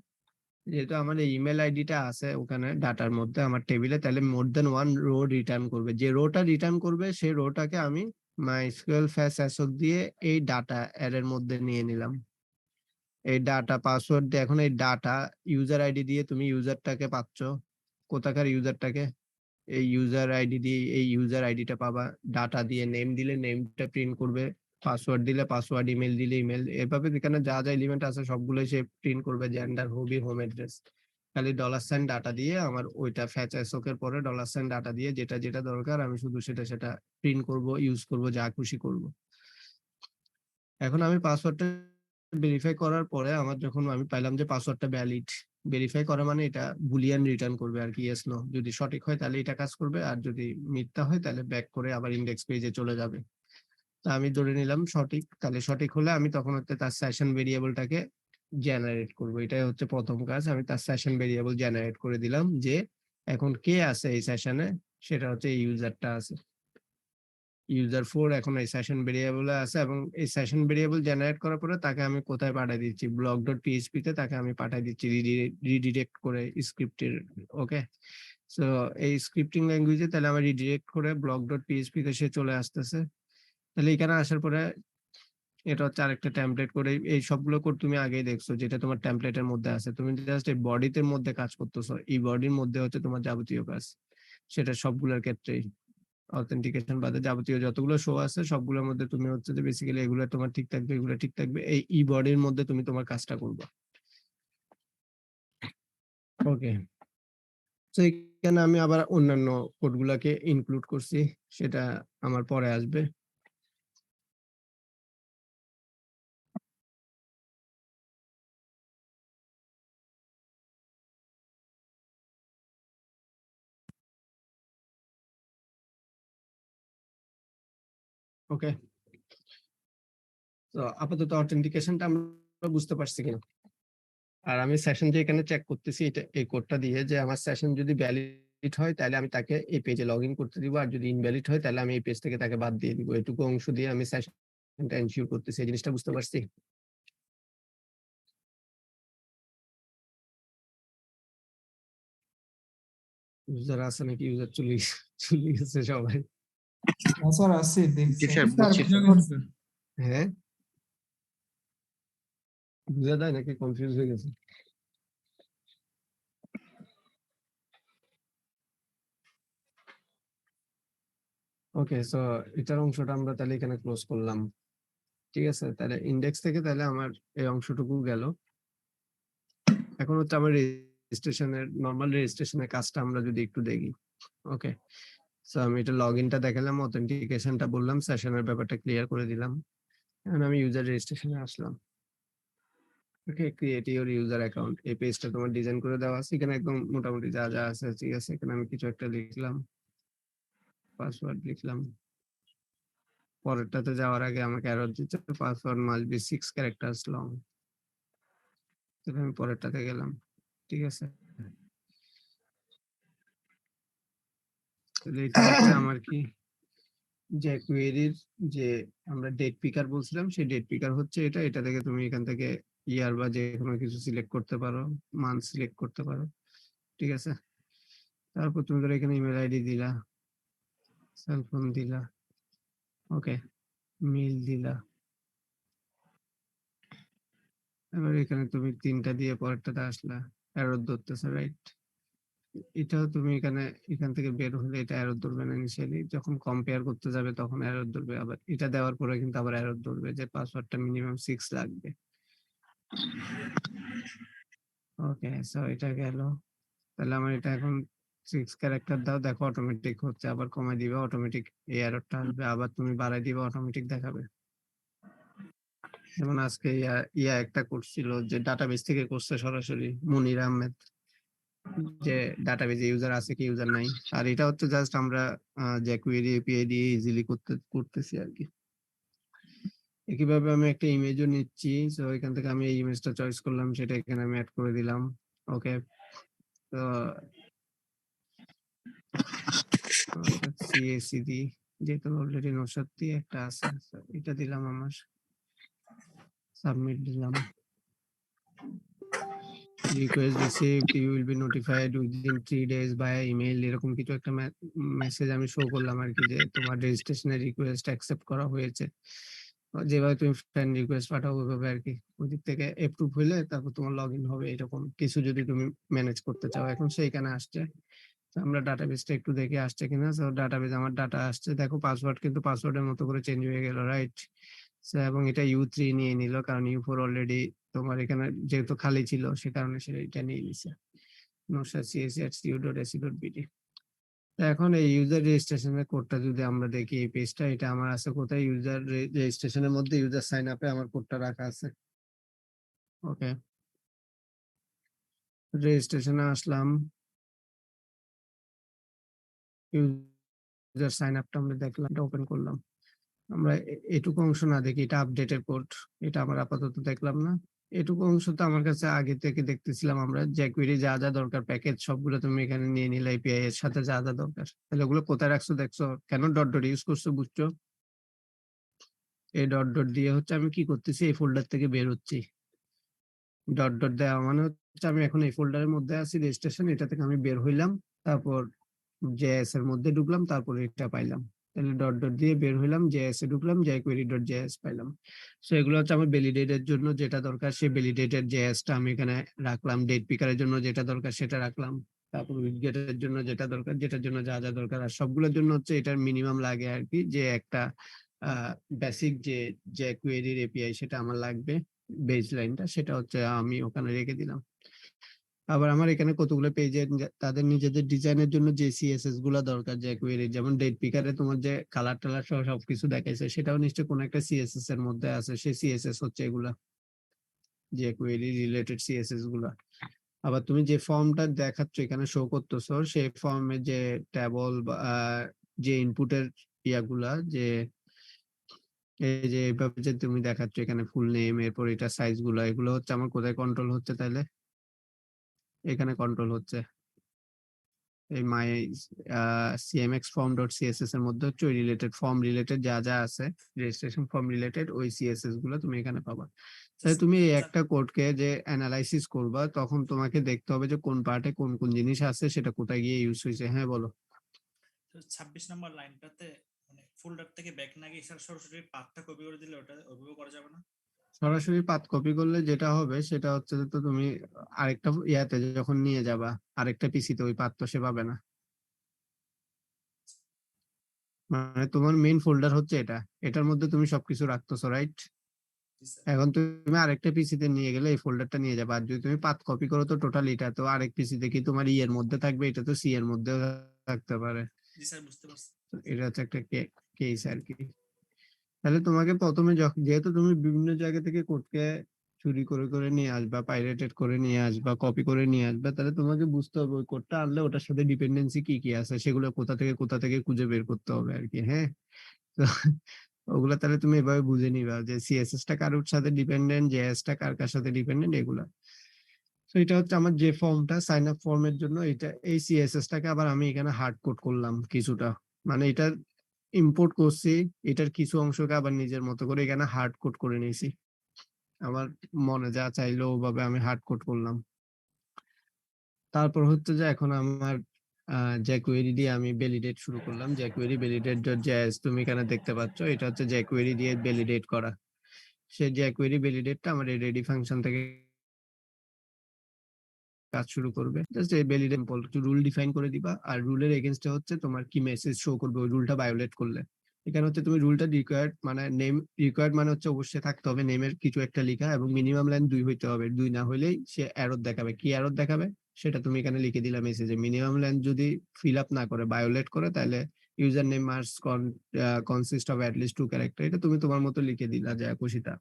[SPEAKER 1] যেহেতু আমার ইমেল আইডিটা আছে ওখানে ডাটার মধ্যে আমার টেবিলে, তাহলে মোর দেন 1 রো রিটার্ন করবে। যে রোটা রিটার্ন করবে সেই রোটাকে আমি মাইস্কুয়েল ফ্যাচ অ্যাসোক দিয়ে এই ডাটা এর মধ্যে নিয়ে নিলাম। এই ডাটা পাসওয়ার্ড দিয়ে এখন এই ডাটা ইউজার আইডি দিয়ে তুমি ইউজারটাকে পাচ্ছ, কোথাকার ইউজারটাকে, এই ইউজার আইডি দিয়ে এই ইউজার আইডিটা পাবা। ডাটা দিয়ে নেম দিলে নেমটা প্রিন্ট করবে, পাসওয়ার্ড দিলে পাসওয়ার্ড, ইমেল দিলে ইমেল, এভাবে এখানে যা যা এলিমেন্ট আছে সবগুলোই সে প্রিন্ট করবে, জেন্ডার, হবি, হোম অ্যাড্রেস। খালি $সাইন ডাটা দিয়ে আমার ওইটা ফ্যাচ এসওকের পরে $সাইন ডাটা দিয়ে যেটা যেটা দরকার আমি শুধু সেটা সেটা প্রিন্ট করব, ইউজ করব, যা খুশি করব। এখন আমি পাসওয়ার্ডটা ভেরিফাই করার পরে আমার যখন আমি পাইলাম যে পাসওয়ার্ডটা ভ্যালিড, ভেরিফাই করা মানে এটা বুলিয়ান রিটার্ন করবে আর কি, ইয়েস নো। যদি সঠিক হয় তাহলে এটা কাজ করবে, আর যদি মিথ্যা হয় তাহলে ব্যাক করে আবার ইন্ডেক্স পেজে চলে যাবে। তা আমি ধরে নিলাম সঠিক, তাহলে সঠিক হলে আমি তখন হচ্ছে তার সেশন ভেরিয়েবলটাকে জেনারেট করব। এটাই হচ্ছে প্রথম কাজ, আমি তার সেশন ভেরিয়েবল জেনারেট করে দিলাম যে এখন কে আছে এই সেশনে, সেটা হচ্ছে ইউজারটা আছে, ইউজার 4 এখন এই সেশন ভেরিয়েবলে আছে, এবং এই সেশন ভেরিয়েবল জেনারেট করার পরে তাকে আমি কোথায় পাঠিয়ে দিচ্ছি, blog.php তে তাকে আমি পাঠিয়ে দিচ্ছি রিডিরেক্ট করে স্ক্রিপ্টের। ওকে, সো এই স্ক্রিপ্টিং ল্যাঙ্গুয়েজে তাহলে আমার রিডিরেক্ট করে blog.php তে সে চলে আসতেছে। তাহলে এখানে আসার পরে এটা হচ্ছে আরেকটা টেমপ্লেট করে, এই সবগুলো কোড তুমি আগেই দেখছো যেটা তোমার টেমপ্লেটের মধ্যে আছে, তুমি জাস্ট এই বডিতে মধ্যে কাজ করতেছো, এই বডির মধ্যে হচ্ছে তোমার যাবতীয় কাজ, সেটা সবগুলোর ক্ষেত্রেই অথেন্টিকেশন বাদে যাবতীয় যতগুলো শো আছে সবগুলোর মধ্যে তুমি হচ্ছে যে বেসিক্যালি এগুলো তোমার ঠিক থাকবে, এগুলো ঠিক থাকবে, এই ই বডির মধ্যে তুমি তোমার কাজটা করবে। ওকে, তো এখানে আমি আবার অন্যান্য কোডগুলোকে ইনক্লুড করছি, সেটা আমার পরে আসবে। ওকে, তো আপাতত অথেন্টিকেশনটা আমরা বুঝতে পারছি কিনা। আর আমি সেশন যে এখানে চেক করতেছি এটা এই কোডটা দিয়ে, যে আমার সেশন যদি ভ্যালিড হয় তাহলে আমি তাকে এই পেজে লগ ইন করতে দিব, আর যদি ইনভ্যালিড হয় তাহলে আমি এই পেজ থেকে তাকে বাদ দিয়ে দিব। এটুকু অংশ দিয়ে আমি সেশনটা এনশিওর করতেছি, এই জিনিসটা বুঝতে পারছি। ইউজার আছে নাকি, ইউজার চলে গেছে সবাই?
[SPEAKER 4] স্যার আসছি
[SPEAKER 2] জি
[SPEAKER 4] দেখছি
[SPEAKER 2] স্যার
[SPEAKER 4] স্যার
[SPEAKER 2] বুঝছি।
[SPEAKER 4] বুঝা গেছে।
[SPEAKER 1] হ্যাঁ, বুঝা যায় নাকি কনফিউজ হয়ে গেছে? ওকে, সো এটার অংশটা আমরা তাহলে এখানে ক্লোজ করলাম। ঠিক আছে, তাহলে ইন্ডেক্স থেকে তাহলে আমার এই অংশটুকু গেল। এখন হচ্ছে আমার রেজিস্ট্রেশনের, নরমাল রেজিস্ট্রেশনের কাজটা আমরা যদি একটু দেখি। ওকে, সো আমি এটা লগ ইনটা দেখালাম, অথেন্টিকেশনটা বললাম, সেশনের ব্যাপারটা ক্লিয়ার করে দিলাম। এখন আমি ইউজার রেজিস্ট্রেশনে আসলাম। Okay, create your user account, এই পেজটা তোমার ডিজাইন করে দেওয়া আছে, এখানে একদম মোটামুটি যা যা আছে ঠিক আছে। এখানে আমি কিছু একটা লিখলাম, পাসওয়ার্ড লিখলাম। পরেরটাতে যাওয়ার আগে আমাকে এরর দিচ্ছে, password must be 6 characters long. তাহলে আমি পরেরটাতে গেলাম, ঠিক আছে। তাহলে এটা হচ্ছে আমার কি, যে কোয়েরির যে আমরা ডেট পিকার বলছিলাম, সেই ডেট পিকার হচ্ছে এটা। এটা থেকে তুমি এখান থেকে ইয়ার বা যে কোনো কিছু সিলেক্ট করতে পারো, মান্থ সিলেক্ট করতে পারো, ঠিক আছে। তারপর তুমি ধরো এখানে ইমেল আইডি দিলা, সেল ফোন দিলা, ওকে, মেল দিলা। এবার এখানে তুমি 3টা দিয়ে পরেরটাতে আসলা, এরর ধরতেছে, রাইট। এটাও তুমি এখানে এখান থেকে বের হলে এটা এরর ধরবে না ইনিশিয়ালি, যখন কম্পেয়ার করতে যাবে তখন এরর ধরবে। আবার এটা দেওয়ার পরে কিন্তু আবার এরর ধরবে যে পাসওয়ার্ডটা মিনিমাম 6 লাগবে। ওকে, সো এটা গেল। তাহলে আমার এটা এখন 6 ক্যারেক্টার দাও, দেখো অটোমেটিক হচ্ছে, আবার কমাই দিবে অটোমেটিক, এই এররটা আসবে, আবার তুমি বাড়াই দিবে অটোমেটিক দেখাবে। যেমন আজকে ইয়া একটা করছিল যে ডাটাবেস থেকে করছে সরাসরি, মনির আহমেদ, যে ডাটাবেজে ইউজার আছে কি ইউজার নাই। আর এটা হচ্ছে জাস্ট আমরা যে কোয়েরি এপিআই দিয়ে ইজিলি করতেছি আর কি। একইভাবে আমি একটা ইমেজও নিচ্ছি, সো এখান থেকে আমি এই ইমেজটা চয়েস করলাম, সেটা এখানে আমি অ্যাড করে দিলাম। ওকে, তো সিএসিডি যেহেতু অলরেডি নসাদ একটা আছে, so এটা দিলাম, আমার সাবমিট দিলাম। Request received, you will be notified within 3 days by email, এরকম কিছু একটা মেসেজ আমি শো করলাম আর কি, যে তোমার রেজিস্ট্রেশনের রিকোয়েস্ট অ্যাকসেপ্ট করা হয়েছে। যেভাবে তুমি ফ্রেন্ড রিকোয়েস্ট পাঠাও ওইভাবে আর কি, ওই দিক থেকে অ্যাপ্রুভ হইলে তারপর তোমার লগ ইন হবে, এরকম কিছু যদি তুমি ম্যানেজ করতে চাও। এখন সেইখানে আসছে, তো আমরা ডাটাবেসটা একটু দেখে আসছে কিনা। সো ডাটাবেস, আমার ডাটা আসছে, দেখো পাসওয়ার্ড কিন্তু পাসওয়ার্ডের মতো করে চেঞ্জ হয়ে গেল, রাইট। So, এবং এটা U3 নিয়ে নিল কারণ U4 অলরেডি তোমার এখানে যেহেতু খালি ছিল সে কারণে সে এটা নিয়ে নিছে নকশা csc@cu.ac.bd। এখন এই ইউজার রেজিস্ট্রেশনের কোডটা যদি আমরা দেখি এই পেজটা এটা আমার আছে কোথায় ইউজার রেজিস্ট্রেশনের মধ্যে ইউজার সাইন আপে আমার কোডটা রাখা আছে। ওকে, রেজিস্ট্রেশনে আসলাম, ইউজার সাইন আপটা আমরা দেখলাম, এটা ওপেন করলাম। আমরা এটুকু অংশ না দেখি, এটা আপডেটের কোড, এটা আমরা আপাতত দেখলাম না। এটুকু অংশ তো আমার কাছে আগে থেকে দেখতেছিলাম আমরা jQuery যা যা দরকার প্যাকেজ সবগুলো তুমি এখানে নিয়ে নিলে এপিআই এর সাথে যা যা দরকার। তাহলে ওগুলো কোথায় রাখছো দেখছো, কেন ডট ডট ইউজ করছো বুঝছো। এই ডট ডট দিয়ে হচ্ছে আমি কি করতেছি, এই ফোল্ডার থেকে বের হচ্ছি। ডট ডট দেওয়া মানে হচ্ছে আমি এখন এই ফোল্ডারের মধ্যে আছি রেজিস্ট্রেশন, এটা থেকে আমি বের হইলাম, তারপর জেএস এর মধ্যে ঢুকলাম, তারপর এটা পাইলাম। তাহলে ডট ডট দিয়ে বের হইলাম, জেএস এ ঢুকলাম, jQuery.js পাইলাম। সো এগুলো হচ্ছে আমার ভ্যালিডেটের জন্য যেটা দরকার সেই ভ্যালিডেটেড জেএসটা আমি এখানে রাখলাম, ডেট পিকারের জন্য যেটা দরকার সেটা রাখলাম, তারপর উইডগেটের জন্য যেটা দরকার, যেটার জন্য যা যা দরকার, আর সবগুলোর জন্য হচ্ছে এটার মিনিমাম লাগে আর কি, যে একটা বেসিক যে jQuery এপিআই সেটা আমার লাগবে, বেস লাইনটা সেটা হচ্ছে আমি ওখানে রেখে দিলাম। আবার আমার এখানে কতগুলো পেজে তাদের নিজেদের ডিজাইনের জন্য যে সিএসএস গুলা দরকার jQuery, যেমন ডেট পিকারে তোমার যে কালার টালার সহ সবকিছু দেখাইছে সেটাও নিশ্চয়ই কোনো একটা সিএসএস এর মধ্যে আছে, সেই সিএসএস হচ্ছে এগুলা jQuery রিলেটেড সিএসএস গুলা। আবার তুমি যে ফর্মটা দেখাচ্ছ এখানে শো করতেছো সেই ফর্মে যে টেবল বা যে ইনপুটের ইয়াগুলা, যে এই যে এইভাবে যে তুমি দেখাচ্ছ এখানে ফুল নেম, এরপর এটা সাইজ গুলা, এগুলো হচ্ছে আমার কোথায় কন্ট্রোল হচ্ছে, তাহলে এখানে কন্ট্রোল হচ্ছে এই মাই সিএমএক্স ফর্ম ডট সিএসএস এর মধ্যে হচ্ছে ওই রিলেটেড ফর্ম রিলেটেড যা যা আছে রেজিস্ট্রেশন ফর্ম রিলেটেড ওই সিএসএস গুলো তুমি এখানে পাবা। তাহলে তুমি এই একটা কোডকে যে অ্যানালাইসিস করবা তখন তোমাকে দেখতে হবে যে কোন পার্টে কোন কোন জিনিস আছে, সেটা কোথায় গিয়ে ইউজ হয়েছে। হ্যাঁ বলো।
[SPEAKER 5] 26 নম্বর লাইনটাতে মানে ফোল্ডার থেকে ব্যাক না গিয়ে সরাসরি পাথটা কপি করে দিলে ওটা ওইভাবে করা যাবে না?
[SPEAKER 1] সরাসরি পাথ কপি করলে যেটা হবে সেটা হচ্ছে যে তো তুমি আরেকটা ইয়াতে যখন নিয়ে যাবা আরেকটা পিসিতে ওই পাথ তো সে পাবে না। মানে তোমার মেইন ফোল্ডার হচ্ছে এটা, এটার মধ্যে তুমি সবকিছু রাখতেছো, রাইট?
[SPEAKER 5] জি স্যার।
[SPEAKER 1] এখন তুমি আরেকটা পিসিতে নিয়ে গেলে এই ফোল্ডারটা নিয়ে যাবে, আর যদি তুমি পাথ কপি করো তো টোটাল এটা তো আরেক পিসিতে কি তোমার ই এর মধ্যে থাকবে, এটা তো সি এর মধ্যেও থাকতে পারে।
[SPEAKER 5] জি স্যার, বুঝতে পারছি।
[SPEAKER 1] তো এটা হচ্ছে একটা কেস আর কি। তাহলে তোমাকে প্রথমে যেহেতু তুমি বিভিন্ন জায়গা থেকে কোডকে চুরি করে করে নিয়ে আসবা, পাইরেটেড করে নিয়ে আসবা, কপি করে নিয়ে আসবা, তাহলে তোমাকে বুঝতে হবে ওই কোডটা আনলে ওটার সাথে ডিপেন্ডেন্সি কি কি আছে সেগুলো কোথা থেকে খুঁজে বের করতে হবে আর কি। হ্যাঁ, তো ওগুলা তাহলে তুমি এভাবে বুঝে নিবা যে সিএসএস টা কারোর সাথে ডিপেন্ডেন্ট, জেএস টা কার কার সাথে ডিপেন্ডেন্ট, এগুলা। তো এটা হচ্ছে আমার যে ফর্মটা সাইন আপ ফর্মের জন্য, এটা এই সিএসএস টাকে আবার আমি এখানে হার্ড কোড করলাম কিছুটা, মানে এটা ইম্পোর্ট করছি, এটার কিছু অংশকে আবার নিজের মতো করে এখানে হার্ড কোড করে নিয়েছি। আমার মনে যা চাইলো ওভাবে আমি হার্ড কোড করলাম। তারপর হচ্ছে যে এখন আমার jQuery দিয়ে আমি ভ্যালিডেট শুরু করলাম, jQuery validate.js তুমি এখানে দেখতে পাচ্ছ, এটা হচ্ছে jQuery দিয়ে ভ্যালিডেট করা। সেই jQuery ভ্যালিডেটটা আমার এই রেডি ফাংশন থেকে কাজ শুরু করবে। জাস্ট এই ভ্যালিডেট রুল ডিফাইন করে দিবা, আর রুলের এগেইনস্টে হচ্ছে তোমার কি মেসেজ শো করবে ওই রুলটা ভায়োলেট করলে। এখানে হচ্ছে তুমি রুলটা রিকোয়ার্ড মানে নেম রিকোয়ার্ড মানে হচ্ছে অবশ্যই থাকতে হবে নেমের কিছু একটা লেখা, এবং মিনিমাম লাইন 2 হইতে হবে, 2 না হইলেই সে এরর দেখাবে। কি এরর দেখাবে সেটা তুমি এখানে লিখে দিলা মেসেজে। মিনিমাম লাইন যদি ফিল আপ না করে ভায়োলেট করে তাহলে user name must consist of at least 2 character, এটা তুমি তোমার মতো লিখে দিলা যা খুশিটা।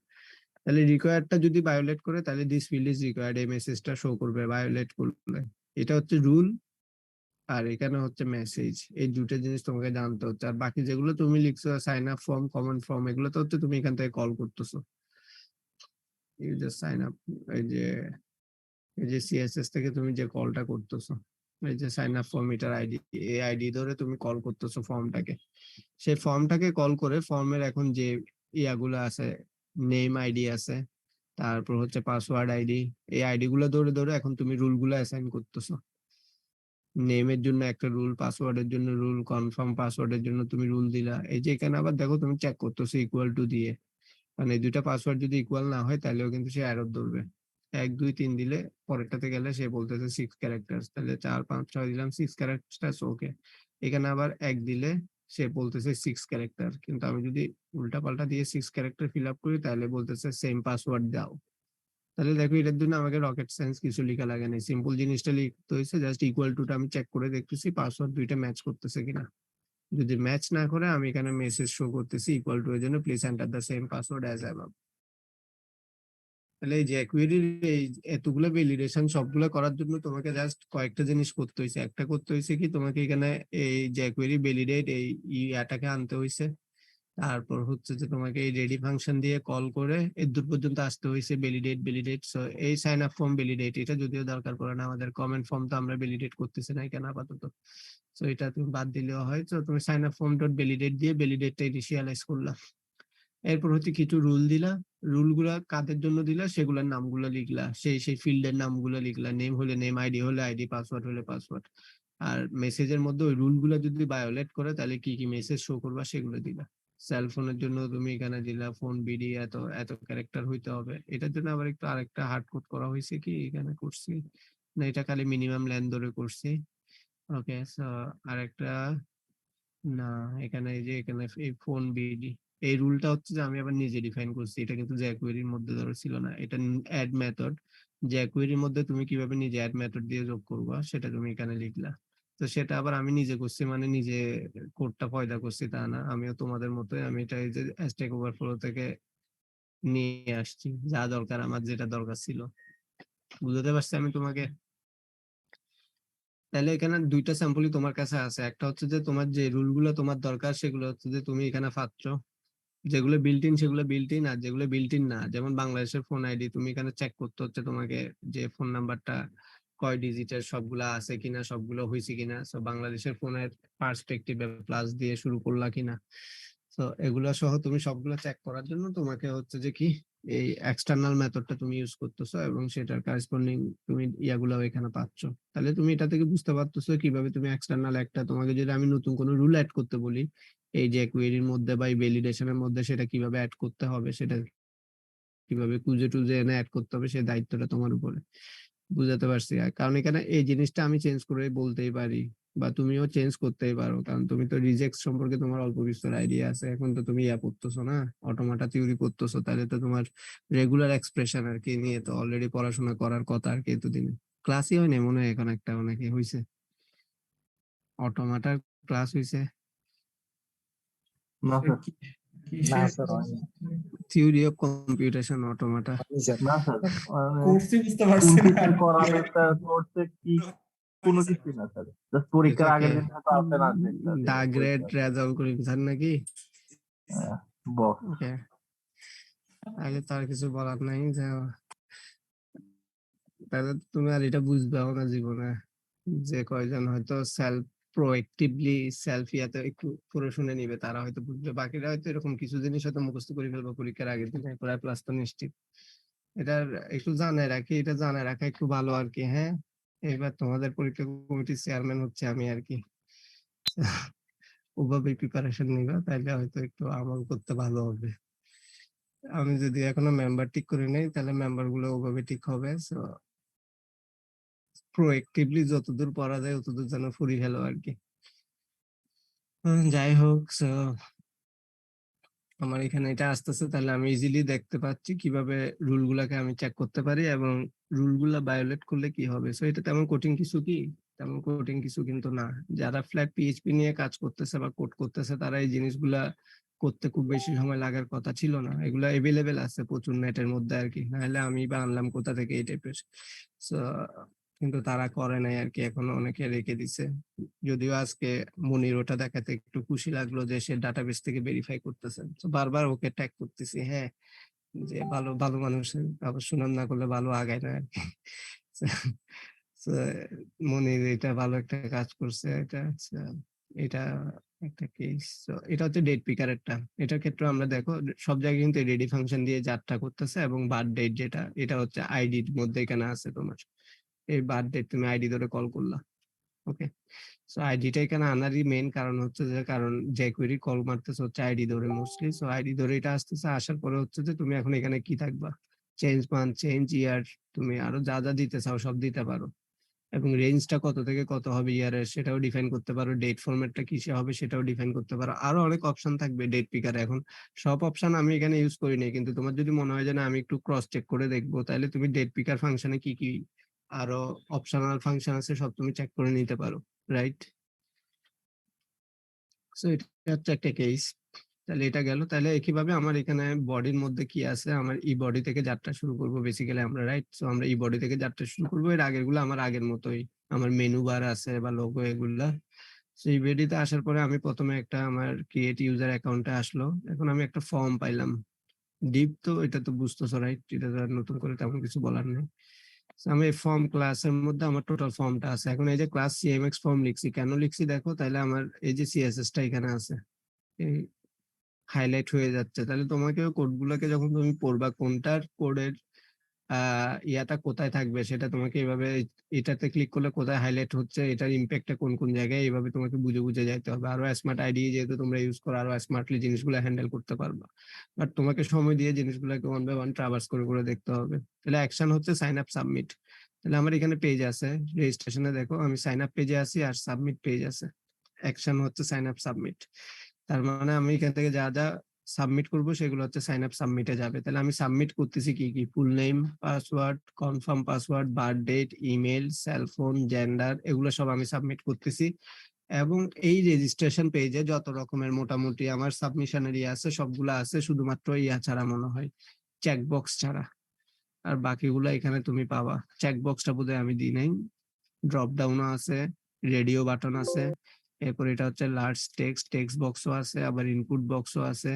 [SPEAKER 1] তাহলে রিকোয়ার্ডটা যদি ভায়োলেট করে তাহলে দিস ফিল্ড ইজ রিকোয়ার্ড এই মেসেজটা শো করবে ভায়োলেট করলে। এটা হচ্ছে রুল, আর এখানে হচ্ছে মেসেজ। এই দুটো জিনিস তোমাকে জানতে হচ্ছে। আর বাকি যেগুলো তুমি লিখছো sign up form, common form, এগুলো তো হচ্ছে তুমি এখান থেকে কল করতেছো। ইউজার সাইন আপ, এই যে সিএসএস থেকে তুমি যে কলটা করতেছো, এই যে সাইন আপ ফর্ম এটার আইডি, এই আইডি ধরে তুমি কল করতেছো ফর্মটাকে। সেই ফর্মটাকে কল করে ফর্মের এখন যে ইয়াগুলো আছে, নেম আইডি আছে, তারপর হচ্ছে পাসওয়ার্ড আইডি, এই আইডি গুলো ধরে ধরে এখন তুমি রুল গুলো অ্যাসাইন করতেছো। নেমের জন্য একটা রুল, পাসওয়ার্ডের জন্য রুল, কনফার্ম পাসওয়ার্ডের জন্য তুমি রুল দিলা। এই যে এখানে আবার দেখো তুমি চেক করতেছো ইকুয়াল টু দিয়ে, মানে এই দুইটা পাসওয়ার্ড যদি ইকুয়াল না হয় তাহলেও কিন্তু সে এরর ধরবে। 1 2 3 দিলে পরেরটাতে গেলে সে বলতেছে 6 ক্যারেক্টার্স, তাহলে 4 5 6 দিলাম 6 ক্যারেক্টার্স, ওকে। এখানে আবার 1 দিলে সে বলতেছে 6 ক্যারেক্টার, কিন্তু আমি যদি উল্টা পাল্টা দিয়ে 6 ক্যারেক্টার ফিল আপ করি তাহলে বলতেছে সেম পাসওয়ার্ড দাও। তাহলে দেখো এটার জন্য আমাকে রকেট সায়েন্স কিছু লেখা লাগে না, সিম্পল জিনিসটা লিখতে হয়েছে, জাস্ট ইকুয়াল টুটা আমি চেক করে দেখতেছি পাসওয়ার্ড দুইটা ম্যাচ করতেছে কিনা। যদি ম্যাচ না করে আমি এখানে মেসেজ শো করতেছি ইকুয়াল টু এর জন্য please enter the same password as above. তাহলে এই যে জেকুয়েরির এই এতগুলো ভ্যালিডেশন সবগুলো করার জন্য তোমাকে জাস্ট কয়েকটা জিনিস করতে হয়েছে। একটা করতে হয়েছে কি, তোমাকে এখানে এই জেকুয়েরি ভ্যালিডেট এই ইয়াটাকে আনতে হয়েছে। তারপর হচ্ছে যে তোমাকে এই রেডি ফাংশন দিয়ে কল করে এর দূর পর্যন্ত আসতে হয়েছে ভ্যালিডেট। সো এই সাইন আপ ফর্ম ভ্যালিডেট এটা যদিও দরকার পড়ে না, আমাদের কমেন্ট ফর্ম তো আমরা ভ্যালিডেট করতেছি না এখানে আপাতত। সো এটা তুমি বাদ দিলেও হয়। তো তুমি sign up form dot validate দিয়ে ভ্যালিডেটটা ইনিশিয়ালাইজ করলা। এরপর হচ্ছে কিছু রুল দিলা, রুল গুলা কাদের জন্য দিলা সেগুলোর নামগুলো লিখলা, সেই ফিল্ডের নামগুলো লিখলা, নেম হলে নেম, আইডি হলে আইডি, পাসওয়ার্ড হলে পাসওয়ার্ড। আর মেসেজের মধ্যে ওই রুল গুলা যদি ভায়োলেট করে তাহলে কি কি মেসেজ শো করবা সেগুলো দিলা। সেল ফোনের জন্য তুমি এখানে দিলা ফোন বিডি এত এত ক্যারেক্টার হইতে হবে। এটার জন্য আবার একটু আরেকটা হার্ড কোড করা হয়েছে কি এখানে করছি না, এটা খালি মিনিমাম লেন ধরে করছি। ওকে, সো আরেকটা না, এখানে এই যে এখানে এই ফোন বিডি এই রুলটা হচ্ছে যে আমি আবার নিজে ডিফাইন করছি, এটা কিন্তু জ্যাকুয়েরির মধ্যে ধরো ছিল না। এটা অ্যাড মেথড, জ্যাকুয়েরির মধ্যে তুমি কিভাবে নিজে অ্যাড মেথড দিয়ে যোগ করবা সেটা তুমি এখানে লিখলা। তো সেটা আবার আমি নিজে করছি, মানে নিজে কোডটা পয়দা করছি তা না, আমিও তোমাদের মতোই আমি এটা এই যে স্ট্যাক ওভারফ্লো থেকে নিয়ে আসছি, যা দরকার আমার যেটা দরকার ছিল। বুঝতে পারছি আমি তোমাকে? তাহলে এখানে দুইটা স্যাম্পলই তোমার কাছে আছে, একটা হচ্ছে যে তোমার যে রুল গুলো তোমার দরকার সেগুলো হচ্ছে যে তুমি এখানে পাচ্ছ, যেগুলো বিল্ট ইন সেগুলো বিল্ট ইন, আর যেগুলো বিল্ট ইন না যেমন বাংলাদেশের ফোন আইডি তুমি এখানে চেক করতে হচ্ছে তোমাকে যে ফোন নাম্বারটা কয় ডিজিটের, সবগুলা আছে কিনা, সবগুলো হয়েছে কিনা। সো বাংলাদেশের ফোনের পার্সপেক্টিভে প্লাস দিয়ে শুরু করলা কিনা। তো এগুলো সহ তুমি সবগুলো চেক করার জন্য তোমাকে হচ্ছে যে কি এই এক্সটার্নাল মেথডটা তুমি ইউজ করতেছো এবং সেটার কারেসপন্ডিং তুমি ইয়াগুলো এখানে পাচ্ছ। তাহলে তুমি এটা থেকে বুঝতে পারতেছো কিভাবে তুমি এক্সটার্নাল একটা, তোমাকে যদি আমি নতুন কোনো রুল অ্যাড করতে বলি এই যে কোয়েরির মধ্যে বা এই ভ্যালিডেশনের মধ্যে, সেটা কিভাবে অ্যাড করতে হবে, সেটা কিভাবে খুঁজে টুজে এনে অ্যাড করতে হবে, সেই দায়িত্বটা তোমার উপরে। বুঝাতে পারছি? আর কারণ এখানে এই জিনিসটা আমি চেঞ্জ করে বলতেই পারি বা তুমিও চেঞ্জ করতেই পারো, কারণ তুমি তো রিজেক্ট সম্পর্কে তোমার অল্প বিস্তর আইডিয়া আছে। এখন তো তুমি ইয়া পড়তেছো না, অটোমাটা থিওরি পড়তেছো, তাহলে তো তোমার রেগুলার এক্সপ্রেশন আর কি নিয়ে তো অলরেডি পড়াশোনা করার কথা আর কি। এতদিনে ক্লাসই হয় না মনে হয়, এখন একটা অনেকে হয়েছে অটোমাটার ক্লাস হয়েছে,
[SPEAKER 3] না স্যার, না
[SPEAKER 4] কিসের
[SPEAKER 3] স্যার হয়নি।
[SPEAKER 1] Theory of computation automata.
[SPEAKER 3] না স্যার,
[SPEAKER 4] কোর্সই বুঝতে
[SPEAKER 3] কোন
[SPEAKER 4] পারছি না
[SPEAKER 3] টিচার করাবে স্যার, কোর্সে কি কোনো কিছুই না স্যার, জাস্ট পরীক্ষার আগের দিন হয়তো আসেন আসবে
[SPEAKER 1] দা গ্রেট রেজাল্ট করে নাকি?
[SPEAKER 3] বস।
[SPEAKER 1] ওকে, তাহলে তো আর কিছু বলার নাই যে, তাহলে তুমি আর এটা বুঝবেও না জীবনে যে কয়জন হয়তো সেলফ প্রোয়েক্টিভলি সেলফ ইয়াতে একটু পড়ে শুনে নিবে তারা হয়তো বুঝবে, বাকিরা হয়তো এরকম কিছু জিনিস হয়তো মুখস্থ করে ফেলবো পরীক্ষার আগের দিন প্রায় প্লাস তো নিশ্চিত। এটার একটু জানায় রাখি, এটা জানায় রাখা একটু ভালো আর কি। হ্যাঁ, এবার তোমাদের পরীক্ষা কমিটির চেয়ারম্যান হচ্ছে আমি আর কি, ওভাবে প্রিপারেশন নিবা তাহলে হয়তো একটু আমল করতে ভালো হবে। আমি যদি এখনো মেম্বার ঠিক করে নেই তাহলে মেম্বার গুলো ওভাবে ঠিক হবে। সো প্রোয়েক্টিভলি যতদূর পড়া যায় ততদূর যেন ফুরি খেলো আর কি। যাই হোক, সো আমার এখানে এটা আসতেছে, তাহলে আমি ইজিলি দেখতে পাচ্ছি কিভাবে রুল গুলাকে আমি চেক করতে পারি এবং রুল গুলা ভায়োলেট করলে কি হবে। সো এটা তেমন কঠিন কিছু কি, তেমন কঠিন কিছু কিন্তু না। যারা ফ্ল্যাট পিএইচপি নিয়ে কাজ করতেছে বা কোড করতেছে তারা এই জিনিসগুলা করতে খুব বেশি সময় লাগার কথা ছিল না, এগুলা এভেলেবেল আছে প্রচুর নেটের মধ্যে আর কি, নাহলে আমি বা আনলাম কোথা থেকে এই টাইপের। সো কিন্তু তারা করে নাই আর কি, এখনো অনেকে রেখে দিছে। যদিও আজকে মনির ওটা দেখাতে একটু খুশি লাগলো যে সে ডাটাবেস থেকে ভেরিফাই করতেছে, তো বারবার ওকে ট্যাগ করতেছি। হ্যাঁ, যে ভালো ভালো মানুষের আবার সুনাম না করলে ভালো আগায় না আর কি। So, মনির এটা ভালো একটা কাজ করছে, এটা এটা একটা কেস। এটা হচ্ছে ডেট পিকার একটা, এটার ক্ষেত্রে আমরা দেখো সব জায়গায় কিন্তু রেডি ফাংশন দিয়ে যাত্রা করতেছে এবং বার্থ ডেট যেটা এটা হচ্ছে আইডির মধ্যে এখানে আছে তোমার, এই বার্থ ডেট তুমি আইডি ধরে কল করলা। ওকে, সো আইডিটা এখানে আনারই মেইন কারণ হচ্ছে যে, কারণ jQuery কল মারতেছে হচ্ছে আইডি ধরে মোস্টলি। সো আইডি ধরে এটা আসতেছে, আসার পরে হচ্ছে যে তুমি এখন এখানে কি থাকবা, চেঞ্জ মান্থ, চেঞ্জ ইয়ার, তুমি আরো যা যা দিতে চাও সব দিতে পারো। এবং রেঞ্জটা কত থেকে কত হবে ইয়ারের সেটাও ডিফাইন করতে পারো, ডেট ফরম্যাটটা কিসে হবে সেটাও ডিফাইন করতে পারো। আরো অনেক অপশন থাকবে ডেট পিকার। এখন সব অপশন আমি এখানে ইউজ করি নাই, কিন্তু তোমার যদি মনে হয় যে না আমি একটু ক্রস চেক করে দেখবো, তাহলে তুমি ডেট পিকার ফাংশনে কি কি আরো অপশনাল ফাংশন আছে সব তুমি চেক করে নিতে পারো, রাইট? সো এটা হচ্ছে একটা কেস। তাহলে এটা গেল। তাহলে একইভাবে আমার এখানে বডির মধ্যে কি আছে, আমার ই বডি থেকে যাত্রা শুরু করব বেসিক্যালি আমরা, রাইট? সো আমরা ই বডি থেকে যাত্রা শুরু করবো। এর আগের গুলো আমার আগের মতোই, আমার মেনু বার আছে বা লোগো এগুলা। সেই বডিতে আসার পরে আমি প্রথমে একটা আমার ক্রিয়েট ইউজার অ্যাকাউন্টে আসলো। এখন আমি একটা ফর্ম পাইলাম। ডিপ তো এটা তো বুঝতেছো, রাইট? এটা তো আর নতুন করে তেমন কিছু বলার নেই। So, আমি ফর্ম ক্লাসের মধ্যে আমার টোটাল ফর্মটা আছে। এখন এই যে ক্লাস সিএমএক্স ফর্ম লিখছি, কেন লিখছি দেখো, তাহলে আমার এই যে সিএসএস টা এখানে আছে, হাইলাইট হয়ে যাচ্ছে। তাহলে তোমাকে কোডগুলোকে যখন তুমি পড়বা, কোনটার কোডের ইয়াটা কোথায় থাকবে সেটা তোমাকে এভাবে এটাতে ক্লিক করলে কোথায় হাইলাইট হচ্ছে, এটার ইম্প্যাক্টটা কোন কোন জায়গায়, এইভাবে তোমাকে বুঝে বুঝে যাইতে হবে। আরো স্মার্ট আইডি যেহেতু তোমরা ইউজ করো, আরো স্মার্টলি জিনিসগুলো হ্যান্ডেল করতে পারবা। বাট তোমাকে সময় দিয়ে জিনিসগুলোকে ওয়ান বাই ওয়ান ট্রাভার্স করে করে দেখতে হবে। তাহলে অ্যাকশন হচ্ছে সাইন আপ সাবমিট। তাহলে আমার এখানে পেজ আছে, রেজিস্ট্রেশনে দেখো আমি সাইন আপ পেজে আছি আর সাবমিট পেজ আছে। অ্যাকশন হচ্ছে সাইন আপ সাবমিট। তার মানে আমি এখান থেকে যা যা সাবমিট করব সেগুলো হচ্ছে সাইন আপ সাবমিটে যাবে। তাহলে আমি সাবমিট করতেছি কি কি, full name, password, confirm password, birth date, email, cellphone, gender, এগুলো সব আমি সাবমিট করতেছি। এবং এই রেজিস্ট্রেশন পেজে যত রকমের মোটামুটি আমার সাবমিশনের ইয়ে আছে সবগুলো আছে, শুধুমাত্র ইয়া ছাড়া মনে হয়, চেকবক্স ছাড়া। আর বাকিগুলো এখানে তুমি পাবা। চেকবক্সটা বোধহয় আমি দিই নাই। ড্রপ ডাউনও আছে, রেডিও বাটন আছে, এরপর এটা হচ্ছে লার্জ টেক্সট, টেক্সট বক্সও আছে, আবার ইনপুট বক্সও আছে,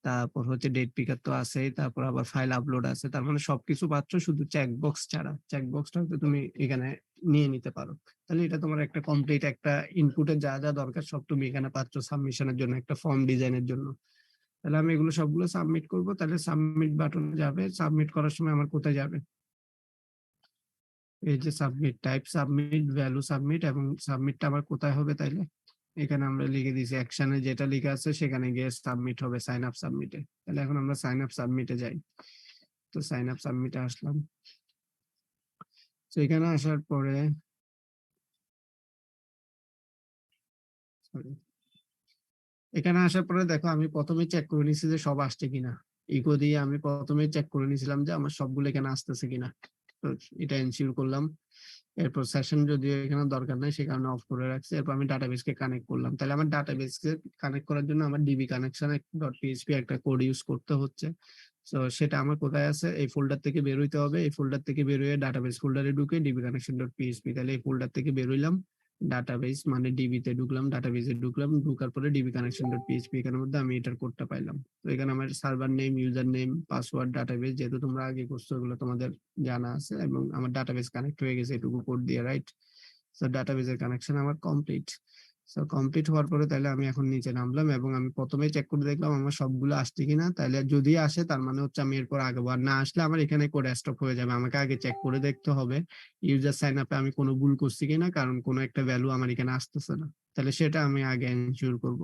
[SPEAKER 1] তারপর হচ্ছে ডেট পিকার তো আছেই, তারপর আবার ফাইল আপলোড আছে। তার মানে সবকিছু পাচ্ছ শুধু চেক বক্স ছাড়া। চেক বক্সটা হয়তো তুমি এখানে নিয়ে নিতে পারো। তাহলে এটা তোমার একটা কমপ্লিট একটা ইনপুটের যা যা দরকার সব তুমি এখানে পাচ্ছ সাবমিশনের জন্য, একটা ফর্ম ডিজাইনের জন্য। তাহলে আমি এগুলো সবগুলো সাবমিট করব। তাহলে সাবমিট বাটনে যাবে, সাবমিট করার সময় আমার কোথায় যাবে, এই যে submit, type submit, value submit, এবং সাবমিটটা আবার কোথায় হবে, তাইলে এখানে আমরা লিখে দিয়েছি অ্যাকশনে যেটা লেখা আছে সেখানে গিয়ে সাবমিট হবে সাইন আপ সাবমিটে। তাহলে এখন আমরা সাইন আপ সাবমিটে যাই। তো সাইন আপ সাবমিটে আসলাম। তো এখানে আসার পরে sorry, এখানে আসার পরে দেখো আমি প্রথমে চেক করে নিছি যে সব আসছে কিনা। ইকো দিয়ে আমি প্রথমে চেক করে নিছিলাম যে আমার সবগুলো এখানে আসতেছে কিনা। তো এটা এনশিওর করলাম। এরপর সেশন যদিও এখানে দরকার নাই সে কারণে অফ করে রাখছি। এরপর আমি ডাটাবেসকে কানেক্ট করলাম। তাহলে আমার ডাটাবেসকে কানেক্ট করার জন্য আমার ডিবি কানেকশন ডট পিএইচপি একটা কোড ইউজ করতে হচ্ছে। তো সেটা আমার কোথায় আছে, এই ফোল্ডার থেকে বের হইতে হবে। এই ফোল্ডার থেকে বের হয়ে ডাটাবেস ফোল্ডারে ঢুকে ডিবি কানেকশন ডট পিএইচপি, তাহলে এই ফোল্ডার থেকে বের হইলাম, ডাটাবেস মানে ডিবি তে ঢুকলাম, ডাটাবেসে ঢুকলাম, ঢুকার পরে ডিবি কানেকশন ডট পিএইচপি এখানের মধ্যে আমি এটার কোডটা পাইলাম। তো এখানে আমার server name, user name, password, database, যেহেতু তোমরা আগে করছো এগুলো তোমাদের জানা আছে, এবং আমার ডাটাবেস কানেক্ট হয়ে গেছে এটুকু কোড দিয়ে, রাইট? সো ডাটাবেসের কানেকশন আমার কমপ্লিট। সো কমপ্লিট হওয়ার পরে তাহলে আমি এখন নিচে নামলাম এবং আমি প্রথমেই চেক করে দেখলাম আমার সবগুলো আসছে কিনা। তাহলে যদি আসে তার মানে হচ্ছে আমি এরপর আগেও, আর না আসলে আমার এখানে কোড স্টপ হয়ে যাবে। আমাকে আগে চেক করে দেখতে হবে ইউজার সাইন আপে আমি কোনো ভুল করছি কিনা, কারণ কোনো একটা ভ্যালু আমার এখানে আসতেছে না। তাহলে সেটা আমি আগে এনশিওর করব।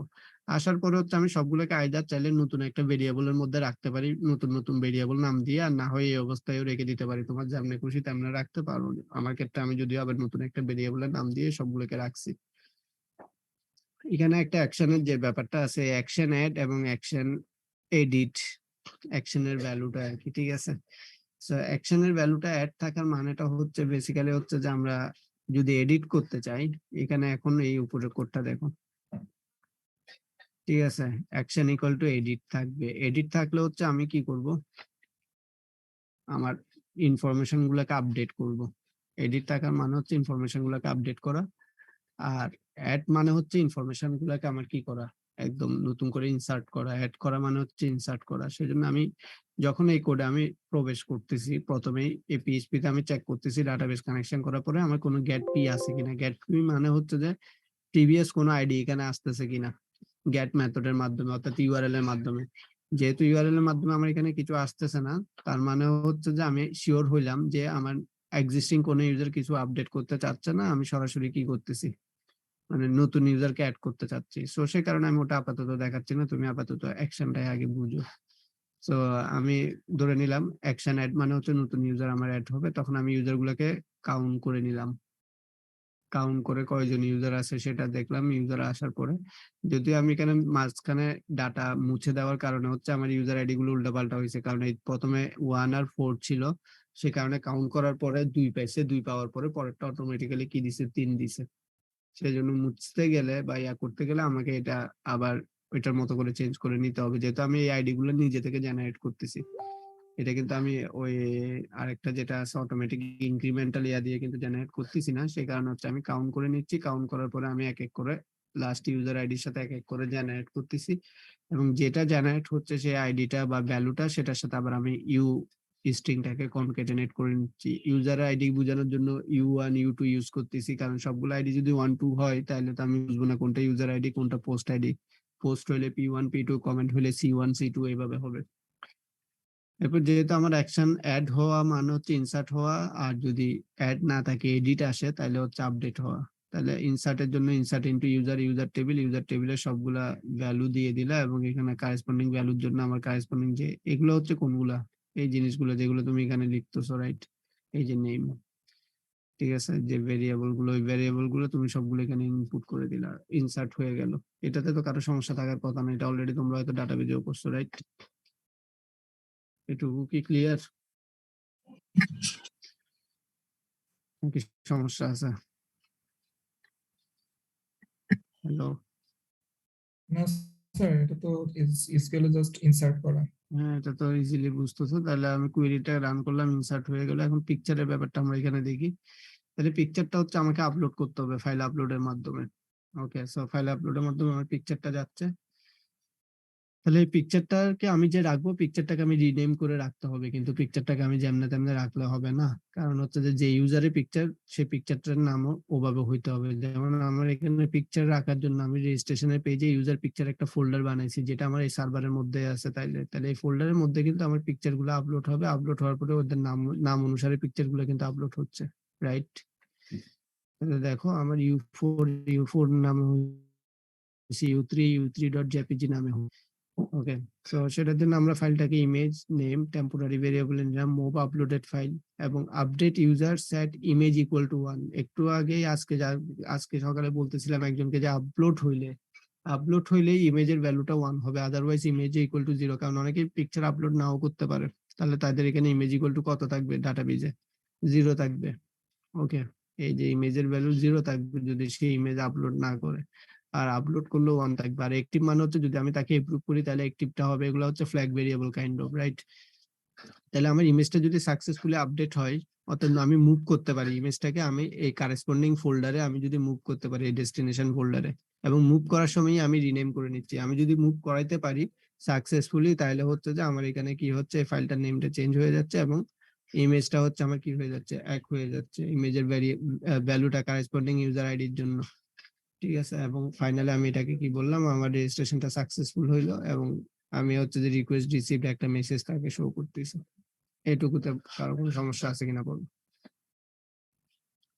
[SPEAKER 1] আসার পরে হচ্ছে আমি সবগুলোকে আইদার চাইলে নতুন একটা ভেরিয়েবলের মধ্যে রাখতে পারি, নতুন নতুন ভেরিয়েবল নাম দিয়ে, আর না হয় এই অবস্থায়ও রেখে দিতে পারি। তোমার যেমন খুশি তেমন রাখতে পারো। আমার ক্ষেত্রে আমি যদিও আবার নতুন একটা ভেরিয়েবলের নাম দিয়ে সবগুলোকে রাখছি। এখানে একটা অ্যাকশনের যে ব্যাপারটা আছে, অ্যাকশন অ্যাড এবং অ্যাকশন এডিট, অ্যাকশনের ভ্যালুটা আর কি, ঠিক আছে? সো অ্যাকশনের ভ্যালুটা অ্যাড থাকার মানেটা হচ্ছে বেসিক্যালি হচ্ছে যে আমরা যদি এডিট করতে চাই, এখানে এখন এই উপরের কোডটা দেখো, ঠিক আছে? অ্যাকশন ইকুয়াল টু এডিট থাকবে। এডিট থাকলে হচ্ছে আমি কি করব, আমার ইনফরমেশন গুলোকে আপডেট করব। এডিট থাকার মানে হচ্ছে ইনফরমেশন গুলোকে আপডেট করা। আর অ্যাড মানে হচ্ছে ইনফরমেশন গুলাকে আমার কি করা, একদম নতুন করে ইনসার্ট করা। অ্যাড করা মানে হচ্ছে ইনসার্ট করা। সেজন্য আমি যখন এই কোডে আমি প্রবেশ করতেছি, প্রথমেই এই পিএইচপি তে আমি চেক করতেছি ডাটাবেস কানেকশন করার পরে আমার কোনো গেট পি আছে কিনা। গেট পি মানে হচ্ছে যে প্রিভিয়াস কোনো আইডি এখানে আসতেছে কিনা, গেট মেথডের মাধ্যমে অর্থাৎ ইউআরএল এর মাধ্যমে। যেহেতু ইউআরএল এর মাধ্যমে আমার এখানে কিছু আসতেছে না, তার মানে হচ্ছে যে আমি শিওর হইলাম যে আমার এক্সিস্টিং কোনো ইউজার কিছু আপডেট করতে চাচ্ছে না, আমি সরাসরি কি করতেছি, মানে নতুন ইউজারকে অ্যাড করতে চাচ্ছি। সো সেই কারণে আমি ওটা আপাতত দেখাচ্ছি না, তুমি আপাতত অ্যাকশনটাই আগে বুঝো। সো আমি ধরে নিলাম অ্যাকশন অ্যাড মানে হচ্ছে নতুন ইউজার আমার অ্যাড হবে, তখন আমি ইউজার গুলোকে কাউন্ট করে নিলাম। কাউন্ট করে কয়জন ইউজার আছে সেটা দেখলাম ইউজার আসার পরে। যদিও আমি এখানে মাঝখানে ডাটা মুছে দেওয়ার কারণে হচ্ছে আমার ইউজার আইডি গুলো উল্টাপাল্টা হয়েছে, কারণ এই প্রথমে 1 আর 4 ছিল, সে কারণে কাউন্ট করার পরে 2 পাইছে, 2 পাওয়ার পরে পরেরটা অটোমেটিক্যালি কি দিছে 3 দিছে। সেই জন্য মুছতে গেলে বা ইয়া করতে গেলে আমাকে এটা আবার ওইটার মতো করে চেঞ্জ করে নিতে হবে, যেহেতু আমি এই আইডি গুলো নিজে থেকে জেনারেট করতেছি। এটা কিন্তু আমি ওই আরেকটা যেটা আছে অটোমেটিক ইনক্রিমেন্টাল ইয়া দিয়ে কিন্তু জেনারেট করতেছি না, সেই কারণে হচ্ছে আমি কাউন্ট করে নিচ্ছি। কাউন্ট করার পরে আমি এক এক করে লাস্ট ইউজার আইডির সাথে এক এক করে জেনারেট করতেছি, এবং যেটা জেনারেট হচ্ছে সেই আইডিটা বা ভ্যালুটা সেটার সাথে আবার আমি স্ট্রিংটাকে কনকেটেনেট করে নিচ্ছি। ইউজার আইডি বোঝানোর জন্য U1 U2 ইউজ করতেছি, কারণ সবগুলো আইডি যদি 1 2 হয় তাহলে তো আমি বুঝবো না কোনটা ইউজার আইডি কোনটা পোস্ট আইডি। পোস্ট হলে P1 P2, কমেন্ট হলে C1 C2 এইভাবে হবে। এরপর যেহেতু আমার অ্যাকশন অ্যাড হওয়া মানে হচ্ছে ইনসার্ট হওয়া, আর যদি অ্যাড না থাকে এডিট আসে তাহলে হচ্ছে আপডেট হওয়া। তাহলে ইনসার্টের জন্য ইনসার্ট ইনটু ইউজার টেবিলের সবগুলা ভ্যালু দিয়ে দিলা, এবং এখানে কারেসপন্ডিং ভ্যালুর জন্য আমার কারেসপন্ডিং যে এগুলো হচ্ছে কোনগুলা, এই জিনিসগুলো যেগুলো তুমি এখানে লিখতেছো, রাইট? এই যে নেম, ঠিক আছে, যে ভেরিয়েবল গুলো ওই ভেরিয়েবল গুলো তুমি সবগুলো এখানে ইনপুট করে দিলা, ইনসার্ট হয়ে গেল। এটাতে তো কারো সমস্যা থাকার কথা না, এটা অলরেডি তোমরা হয়তো ডাটাবেজেও করছো, রাইট? এটুকু কি ক্লিয়ার? কি সমস্যা আছে? হ্যালো?
[SPEAKER 4] না স্যার, এটা তো এসকিউএল জাস্ট ইনসার্ট করা।
[SPEAKER 1] হ্যাঁ, এটা তো ইজিলি বুঝতেছো। তাহলে আমি কুয়েরিটা রান করলাম, ইনসার্ট হয়ে গেল। এখন পিকচারের ব্যাপারটা আমরা এখানে দেখি। তাহলে পিকচারটা হচ্ছে আমাকে আপলোড করতে হবে ফাইল আপলোডের মাধ্যমে। ওকে, সো ফাইল আপলোডের মাধ্যমে আমার পিকচারটা যাচ্ছে। তাহলে এই পিকচারটাকে আমি যে রাখবো, পিকচারটাকে আমি রিনেম করে রাখতে হবে, কিন্তু পিকচারটাকে আমি যেমনে তেমনে রাখলে হবে না। কারণ হচ্ছে যে ইউজারের পিকচার, সেই পিকচারটার নামও ওভাবে হইতে হবে। যেমন আমার এখানে পিকচার রাখার জন্য আমি রেজিস্ট্রেশনের পেজে ইউজার পিকচার একটা ফোল্ডার বানাইছি, যেটা আমার এই সার্ভারের মধ্যে আছে। তাহলে এই ফোল্ডারের মধ্যে কিন্তু আমার পিকচার গুলো আপলোড হবে। আপলোড হওয়ার পরে ওদের নাম নাম অনুসারে পিকচার গুলো কিন্তু আপলোড হচ্ছে, রাইট? তাহলে দেখো আমার ইউ4 নামে হচ্ছে, u3 নামে হচ্ছে। ওকে, সো সেটার জন্য আমরা ফাইলটাকে ইমেজ নেম টেম্পোরারি ভেরিয়েবল নিলাম, মুভ আপলোডেড ফাইল, এবং update user set image equal to 1। একটু আগে আজকে সকালে বলতেছিলাম একজনকে যে আপলোড হইলেই ইমেজের ভ্যালুটা 1 হবে, আদারওয়াইজ ইমেজ ইকুয়াল টু 0। কারণ অনেকে পিকচার আপলোড নাও করতে পারে, তাহলে তাদের এখানে ইমেজ ইকুয়াল টু কত থাকবে ডাটাবেজে? 0 থাকবে। ওকে, এই যে ইমেজের ভ্যালু 0 থাকবে যদি সে ইমেজ আপলোড না করে, আর আপলোড করলেও 1 থাকবে। আর অ্যাক্টিভ মানে হচ্ছে যদি আমি তাকে এপ্রুভ করি তাহলে অ্যাক্টিভটা হবে। এগুলো হচ্ছে flag variable kind of, right? তাহলে আমার ইমেজটা যদি সাকসেসফুলি আপডেট হয়, অর্থাৎ আমি মুভ করতে পারি ইমেজটাকে, আমি এই কারেসপন্ডিং ফোল্ডারে আমি যদি মুভ করতে পারি, এই ডেস্টিনেশন ফোল্ডারে, এবং মুভ করার সময় আমি রিনেম করে নিচ্ছি। আমি যদি মুভ করাইতে পারি সাকসেসফুলি, তাহলে হচ্ছে যে আমার এখানে কি হচ্ছে, ফাইলটার নেমটা চেঞ্জ হয়ে যাচ্ছে, এবং ইমেজটা হচ্ছে আমার কি হয়ে যাচ্ছে, এক হয়ে যাচ্ছে ইমেজের ভ্যালুটা কারেসপন্ডিং ইউজার আইডির জন্য। ঠিক আছে, এবং ফাইনালি আমি এটাকে কি বললাম, আমার রেজিস্ট্রেশনটা সাকসেসফুল হইলো, এবং আমি হচ্ছে যে রিকোয়েস্ট রিসিভড একটা মেসেজ তাকে শো করতেছি। এটুকুতে কারো কোনো সমস্যা আছে কিনা বলো?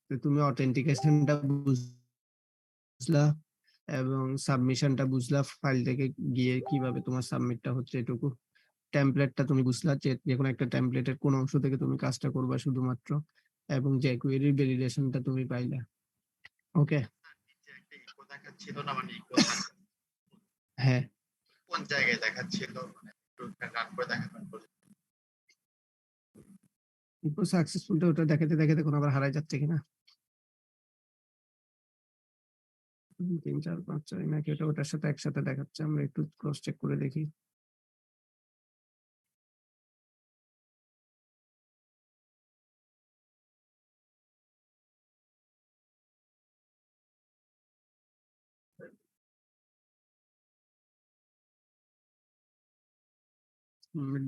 [SPEAKER 1] তো তুমি অথেন্টিকেশনটা বুঝলা এবং সাবমিশনটা বুঝলা, ফাইল থেকে গিয়ে কিভাবে তোমার সাবমিটটা হচ্ছে এটুকু। টেমপ্লেটটা তুমি বুঝলা, যে কোনো একটা টেমপ্লেটের কোন অংশ থেকে তুমি কাজটা করবা শুধুমাত্র, এবং যে কোয়েরির ভ্যালিডেশনটা তুমি পাইলা। ওকে,
[SPEAKER 2] নিচে একটা ইকো দেখাচ্ছিল না, মানে ইকো
[SPEAKER 1] হ্যাঁ,
[SPEAKER 2] কোন জায়গায় দেখাচ্ছিল, মানে একটু রান করে দেখাবেন বলে।
[SPEAKER 1] সাকসেসফুলটা ওটা দেখাতে দেখাতে কোনো আবার হারাই যাচ্ছে কিনা। 3 4 5 6 নাকি ওটা ওটার সাথে একসাথে দেখাচ্ছে, আমরা একটু ক্রস চেক করে দেখি।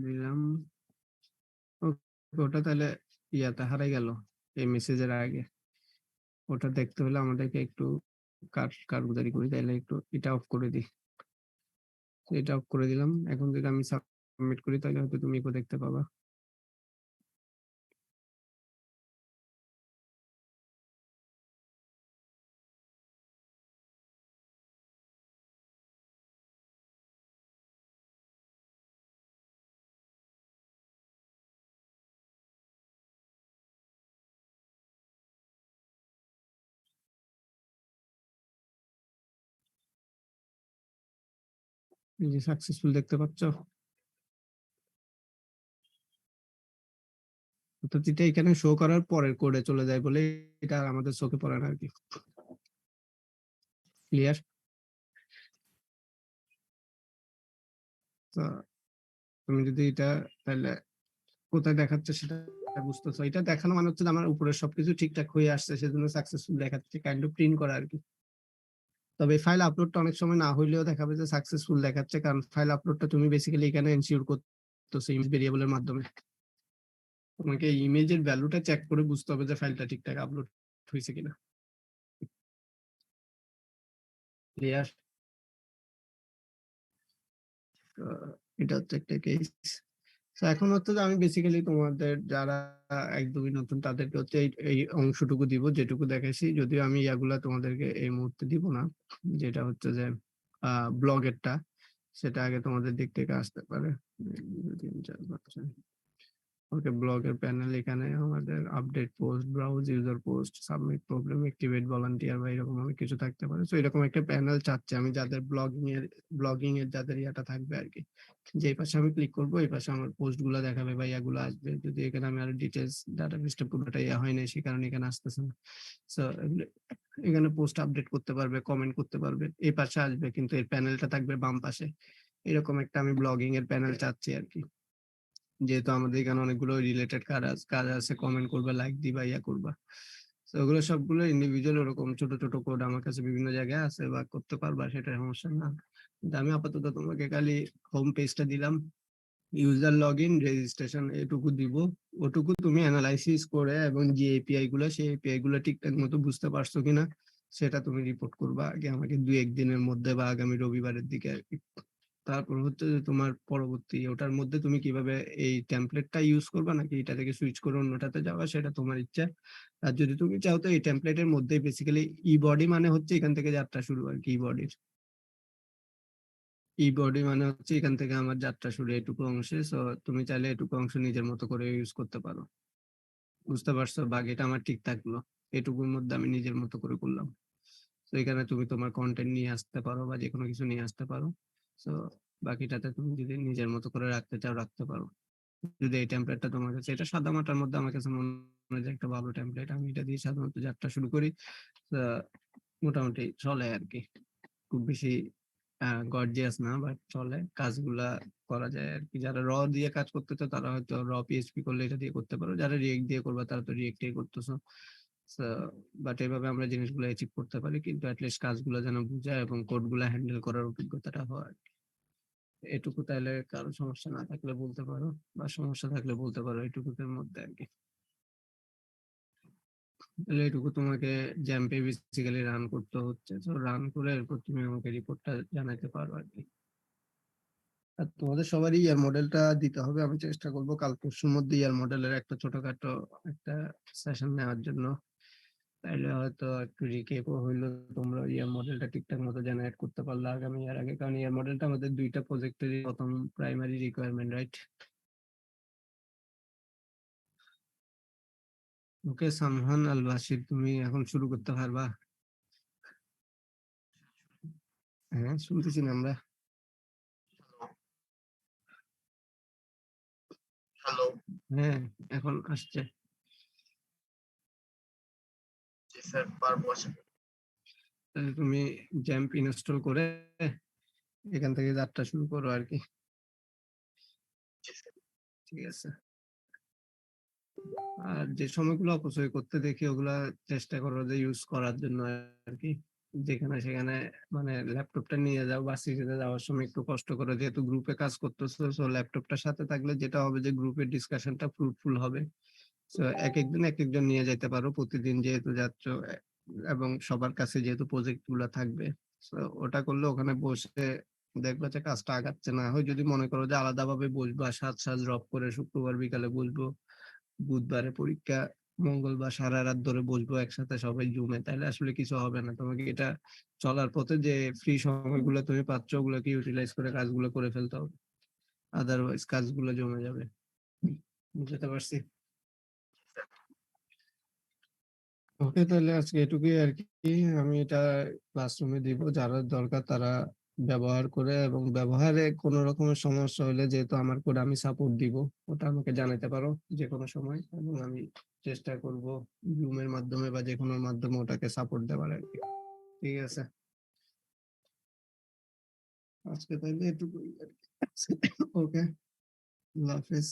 [SPEAKER 1] দিলাম, ওটা তাহলে ইয়াতে হারাই গেল এই মেসেজের আগে। ওটা দেখতে হলে আমাদেরকে একটু কারগুজারি করি, তাহলে একটু এটা অফ করে দিই। এটা অফ করে দিলাম। এখন যদি আমি সাবমিট করি তাহলে হয়তো তুমি দেখতে পাবা। এই যে সাকসেসফুল দেখতে পাচ্ছ, অর্থাৎ এটা এখানে শো করার পরের কোডে চলে যায় বলে এটা আর আমাদের চোখে পড়ে না আর কি। ক্লিয়ার? তো তুমি যদি এটা তাহলে কোথায় দেখাচ্ছে সেটা বুঝতেছো, এটা দেখানো মানে হচ্ছে যে আমার উপরে সবকিছু ঠিকঠাক হয়ে আসছে, সেজন্য সাকসেসফুল দেখাচ্ছে, কাইন্ড অফ প্রিন্ট করা আর কি। তবে ফাইল আপলোডটা অনেক সময় না হইলেও দেখাবে যে সাকসেসফুল দেখাচ্ছে, কারণ ফাইল আপলোডটা তুমি বেসিক্যালি এখানে এনশিওর করতেছো ইমেজ ভেরিয়েবলের মাধ্যমে। তোমাকে ইমেজের ভ্যালুটা চেক করে বুঝতে হবে যে ফাইলটা ঠিকঠাক আপলোড হয়েছে কিনা। ক্লিয়ার? এটা হচ্ছে একটা কেস। এখন হচ্ছে যে আমি বেসিক্যালি তোমাদের যারা একদমই নতুন তাদেরকে হচ্ছে এই অংশটুকু দিব যেটুকু দেখাইছি, যদিও আমি ইয়াগুলা তোমাদেরকে এই মুহূর্তে দিব না, যেটা হচ্ছে যে ব্লগেরটা, সেটা আগে তোমাদের দিক থেকে আসতে পারে। 1, 2, 3, 4, 5, 6। ওকে, ব্লগের প্যানেল এখানে আমাদের update post, browse user post, submit problem, activate volunteer বা এরকম অনেক কিছু থাকতে পারে। তো এরকম একটা প্যানেল চাচ্ছি আমি, যাদের ব্লগিং এর যাদের ইয়াটা থাকবে আর কি। যে পাশে আমি ক্লিক করবো এই পাশে আমার পোস্ট গুলো দেখাবে বা ইয়াগুলো আসবে। যদি এখানে আমি আরো ডিটেলস ডাটাবেসটা পুরোটা ইয়া হয় না, সে কারণে এখানে আসতেছে না। সো এখানে পোস্ট আপডেট করতে পারবে, কমেন্ট করতে পারবে, এই পাশে আসবে, কিন্তু এর প্যানেলটা থাকবে বাম পাশে। এরকম একটা আমি ব্লগিং এর প্যানেল চাচ্ছি আর কি, যেহেতু আমাদের এখানে অনেকগুলো রিলেটেড কাজ আছে, কমেন্ট করবা, লাইক দিবা, ইয়া করবা। তো ওগুলো সবগুলো ইন্ডিভিজুয়াল ওরকম ছোট ছোট কোড আমার কাছে বিভিন্ন জায়গায় আছে, বা করতে পারবা, সেটা সমস্যা না। কিন্তু আমি আপাতত তোমাকে খালি হোম পেজটা দিলাম, ইউজার লগ ইন রেজিস্ট্রেশন এটুকু দিব। ওটুকু তুমি অ্যানালাইসিস করে এবং যে এপিআই গুলো, সেই এপিআই গুলো ঠিকঠাক মতো বুঝতে পারছো কিনা সেটা তুমি রিপোর্ট করবা আগে আমাকে 2-1 দিনের মধ্যে বা আগামী রবিবারের দিকে আর কি। তারপর হচ্ছে যে তোমার পরবর্তী ওটার মধ্যে তুমি কিভাবে এই টেমপ্লেটটা ইউজ করবা নাকি এটা থেকে সুইচ করে অন্যটাতে যাওয়া, সেটা তোমার ইচ্ছা। আর যদি তুমি চাও তো এই টেমপ্লেটের মধ্যে বেসিক্যালি ই বডি মানে হচ্ছে এখান থেকে যাত্রা শুরু আর কি। ই বডি মানে হচ্ছে এখান থেকে আমার যাত্রা শুরু এটুকু অংশে। সো তুমি চাইলে এটুকু অংশ নিজের মতো করে ইউজ করতে পারো। বুঝতে পারছো? বাকিটা আমার ঠিক থাকলো, এটুকুর মধ্যে আমি নিজের মতো করে করলাম। তো এখানে তুমি তোমার কন্টেন্ট নিয়ে আসতে পারো বা যে কোনো কিছু নিয়ে আসতে পারো। তো বাকিটাতে তুমি যদি নিজের মতো করে রাখতে চাও রাখতে পারো। যদি এই টেমপ্লেটটা তোমার কাছে, এটা সাদামাটার মধ্যে আমার কাছে মনে হয় যে একটা ভালো টেমপ্লেট, আমি এটা দিয়ে সাধারণত যাত্রা শুরু করি। মোটামুটি চলে আর কি, খুব বেশি গর্জিয়াস না, বাট চলে, কাজগুলা করা যায় আর কি। যারা দিয়ে কাজ করতে চাও তারা হয়তো পিএইচপি করলে এটা দিয়ে করতে পারো, যারা রিয়েক্ট দিয়ে করবে তারা তো রিয়েক্ট দিয়ে করতেছো। বাট এইভাবে আমরা জিনিসগুলো অ্যাচিভ করতে পারি, কিন্তু অ্যাটলিস্ট কাজগুলো যেন বুঝায় এবং কোডগুলো হ্যান্ডেল করার অভিজ্ঞতাটা হয়। এটুকু তাহলে কারো সমস্যা না থাকলে বলতে পারো, বা সমস্যা থাকলে বলতে পারো, এটুকুর মধ্যে আর কি। তাহলে এটুকু তোমাকে জ্যাম্পে বেসিক্যালি রান করতে হচ্ছে, তো রান করে এরপর তুমি আমাকে রিপোর্টটা জানাতে পারো আর কি। আর তোমাদের সবারই ইয়ার মডেলটা দিতে হবে, আমি চেষ্টা করবো কাল পরশুর মধ্যে ইয়ার মডেলের একটা ছোটখাটো একটা সেশন নেওয়ার জন্য। তাইলে হয়তো একটু রিকেপও হইলো, তোমরা ইয়ার মডেলটা ঠিকঠাক মতো জেনারেট করতে পারলে আগামী ইয়ার আগে, কারণ ইয়ার মডেলটা আমাদের 2টা প্রজেক্টেরই প্রথম প্রাইমারি রিকোয়ারমেন্ট, রাইট? ওকে সামহান আল বাশির, তুমি এখন শুরু করতে পারবা? হ্যাঁ শুনতেছি না আমরা।
[SPEAKER 3] হ্যালো।
[SPEAKER 1] হ্যাঁ এখন আসছে।
[SPEAKER 3] জি স্যার, পারবো আশা করি।
[SPEAKER 1] তাহলে তুমি জ্যাম্প ইনস্টল করে এখান থেকে যাত্রা শুরু করো আর কি।
[SPEAKER 3] জি স্যার।
[SPEAKER 1] ঠিক আছে। আর যে সময়গুলো অপচয় করতে দেখি ওগুলা চেষ্টা করো যে ইউজ করার জন্য আর কি। যেখানে সেখানে মানে ল্যাপটপটা নিয়ে যাও, ভার্সিটিতে যাওয়ার সময় একটু কষ্ট করো, যেহেতু গ্রুপে কাজ করতেছো, সো ল্যাপটপটার সাথে থাকলে যেটা হবে যে গ্রুপের ডিসকাশনটা ফ্রুটফুল হবে। সো এক একদিন এক একজন নিয়ে যেতে পারো প্রতিদিন যেহেতু যাচ্ছ, এবং সবার কাছে যেহেতু প্রজেক্ট গুলা থাকবে, সো ওটা করলে ওখানে বসে দেখবা যে কাজটা আগাচ্ছে না হয়। যদি মনে করো যে আলাদাভাবে বসবা, সাত সাত ড্রপ করে শুক্রবার বিকালে বসবো, বুধবারে পরীক্ষা, মঙ্গলবার সারা রাত ধরে বসবো একসাথে সবাই জুমে, তাহলে আসলে কিছু হবে না। তোমাকে এটা চলার পথে যে ফ্রি সময়গুলো তুমি পাচ্ছ ওগুলোকে ইউটিলাইজ করে কাজগুলো করে ফেলতে হবে, আদারওয়াইজ কাজগুলো জমে যাবে। বুঝতে পারছি? ওকে তাহলে আজকে এটুকুই আর কি। আমি এটা ক্লাসরুমে দিব, যারা দরকার তারা ব্যবহার করে এবং ব্যবহারে কোনো রকমের সমস্যা হলে যেহেতু আমার কোড আমি সাপোর্ট দিব, ওটা আমাকে জানাতে পারো যে কোনো সময়, এবং আমি চেষ্টা করব জুমের মাধ্যমে বা যে কোনো মাধ্যমে ওটাকে সাপোর্ট দেওয়ার আর কি। ঠিক আছে, আজকে তাহলে এটুকুই আর কি। ওকে, আল্লাহ হাফেজ।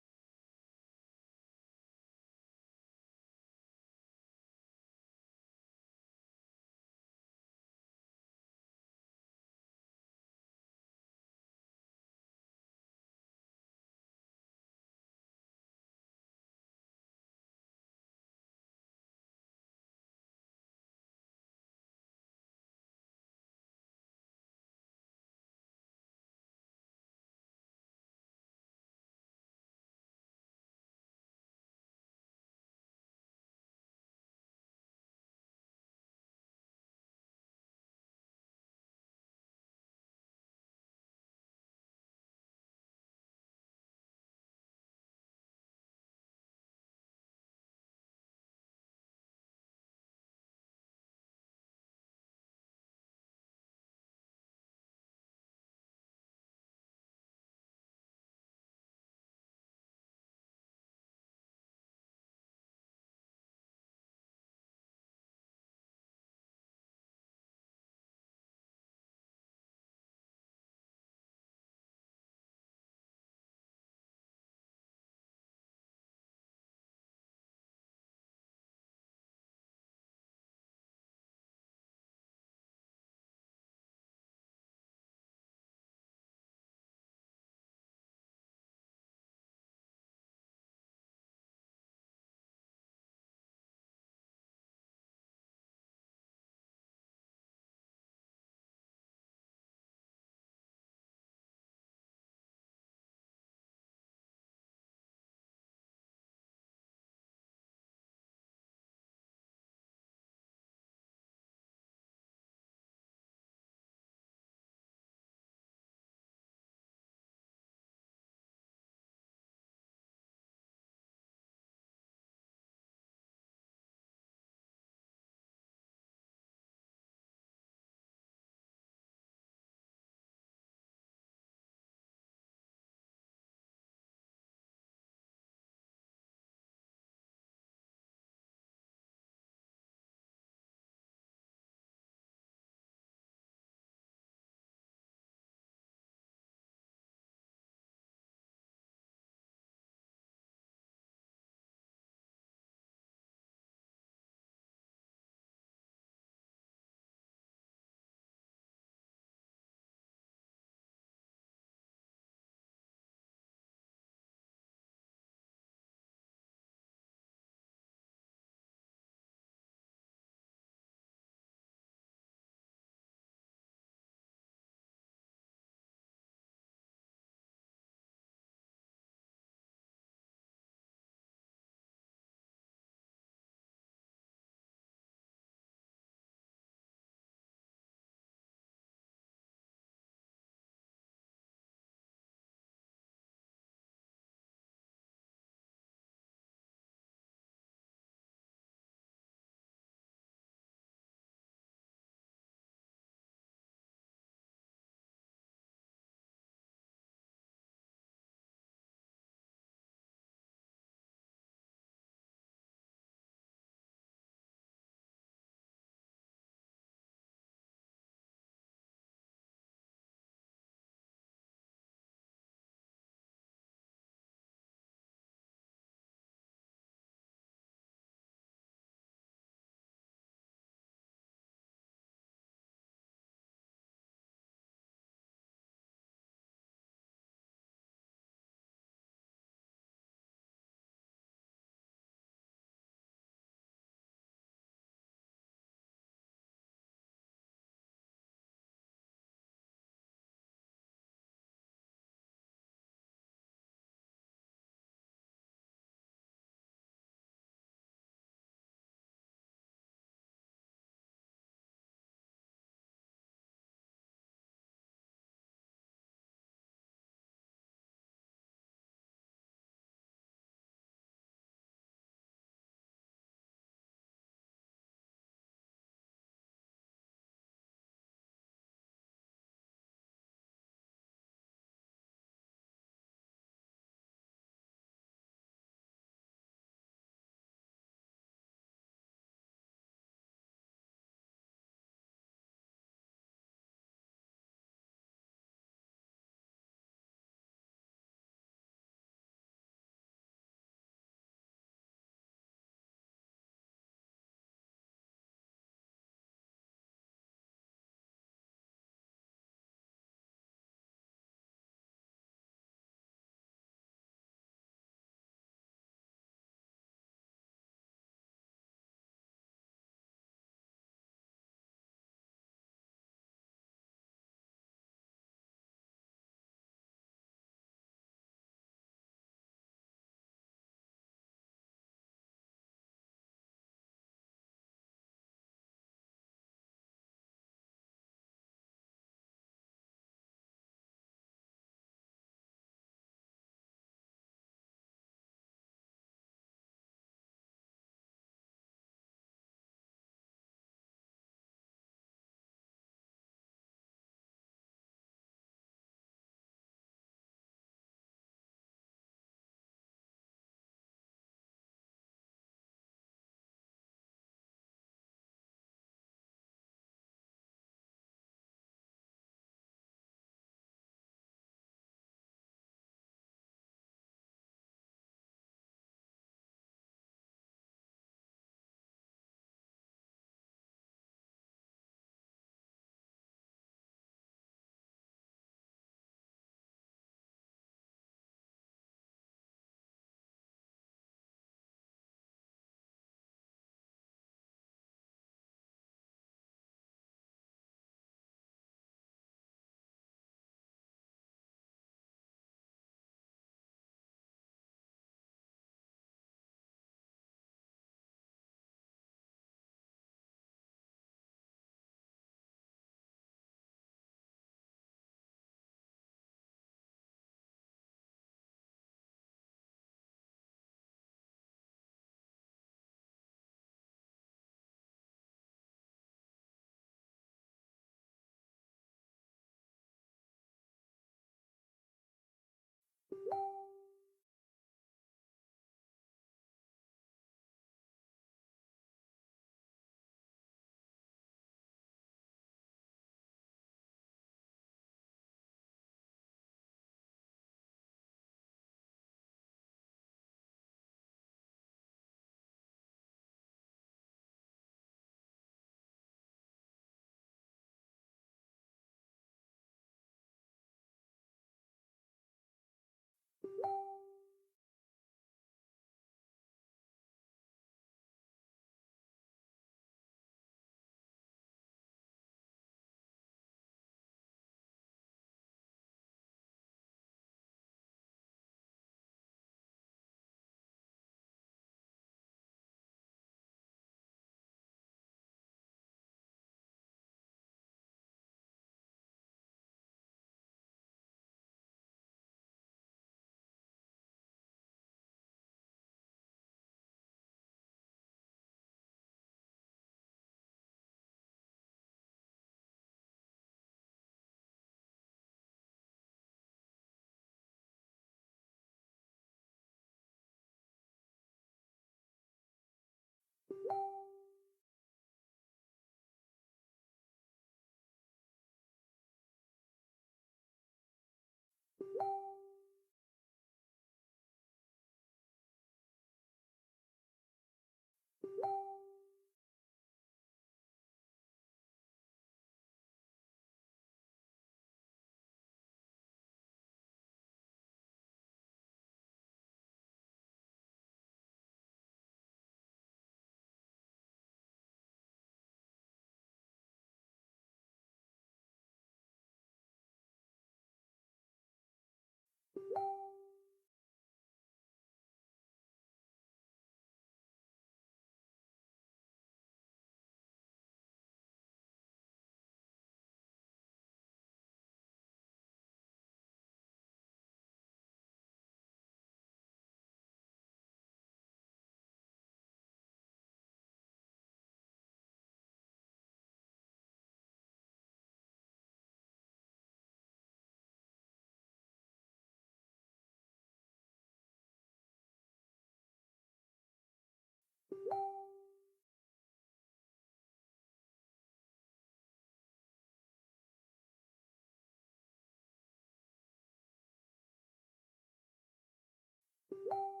[SPEAKER 6] you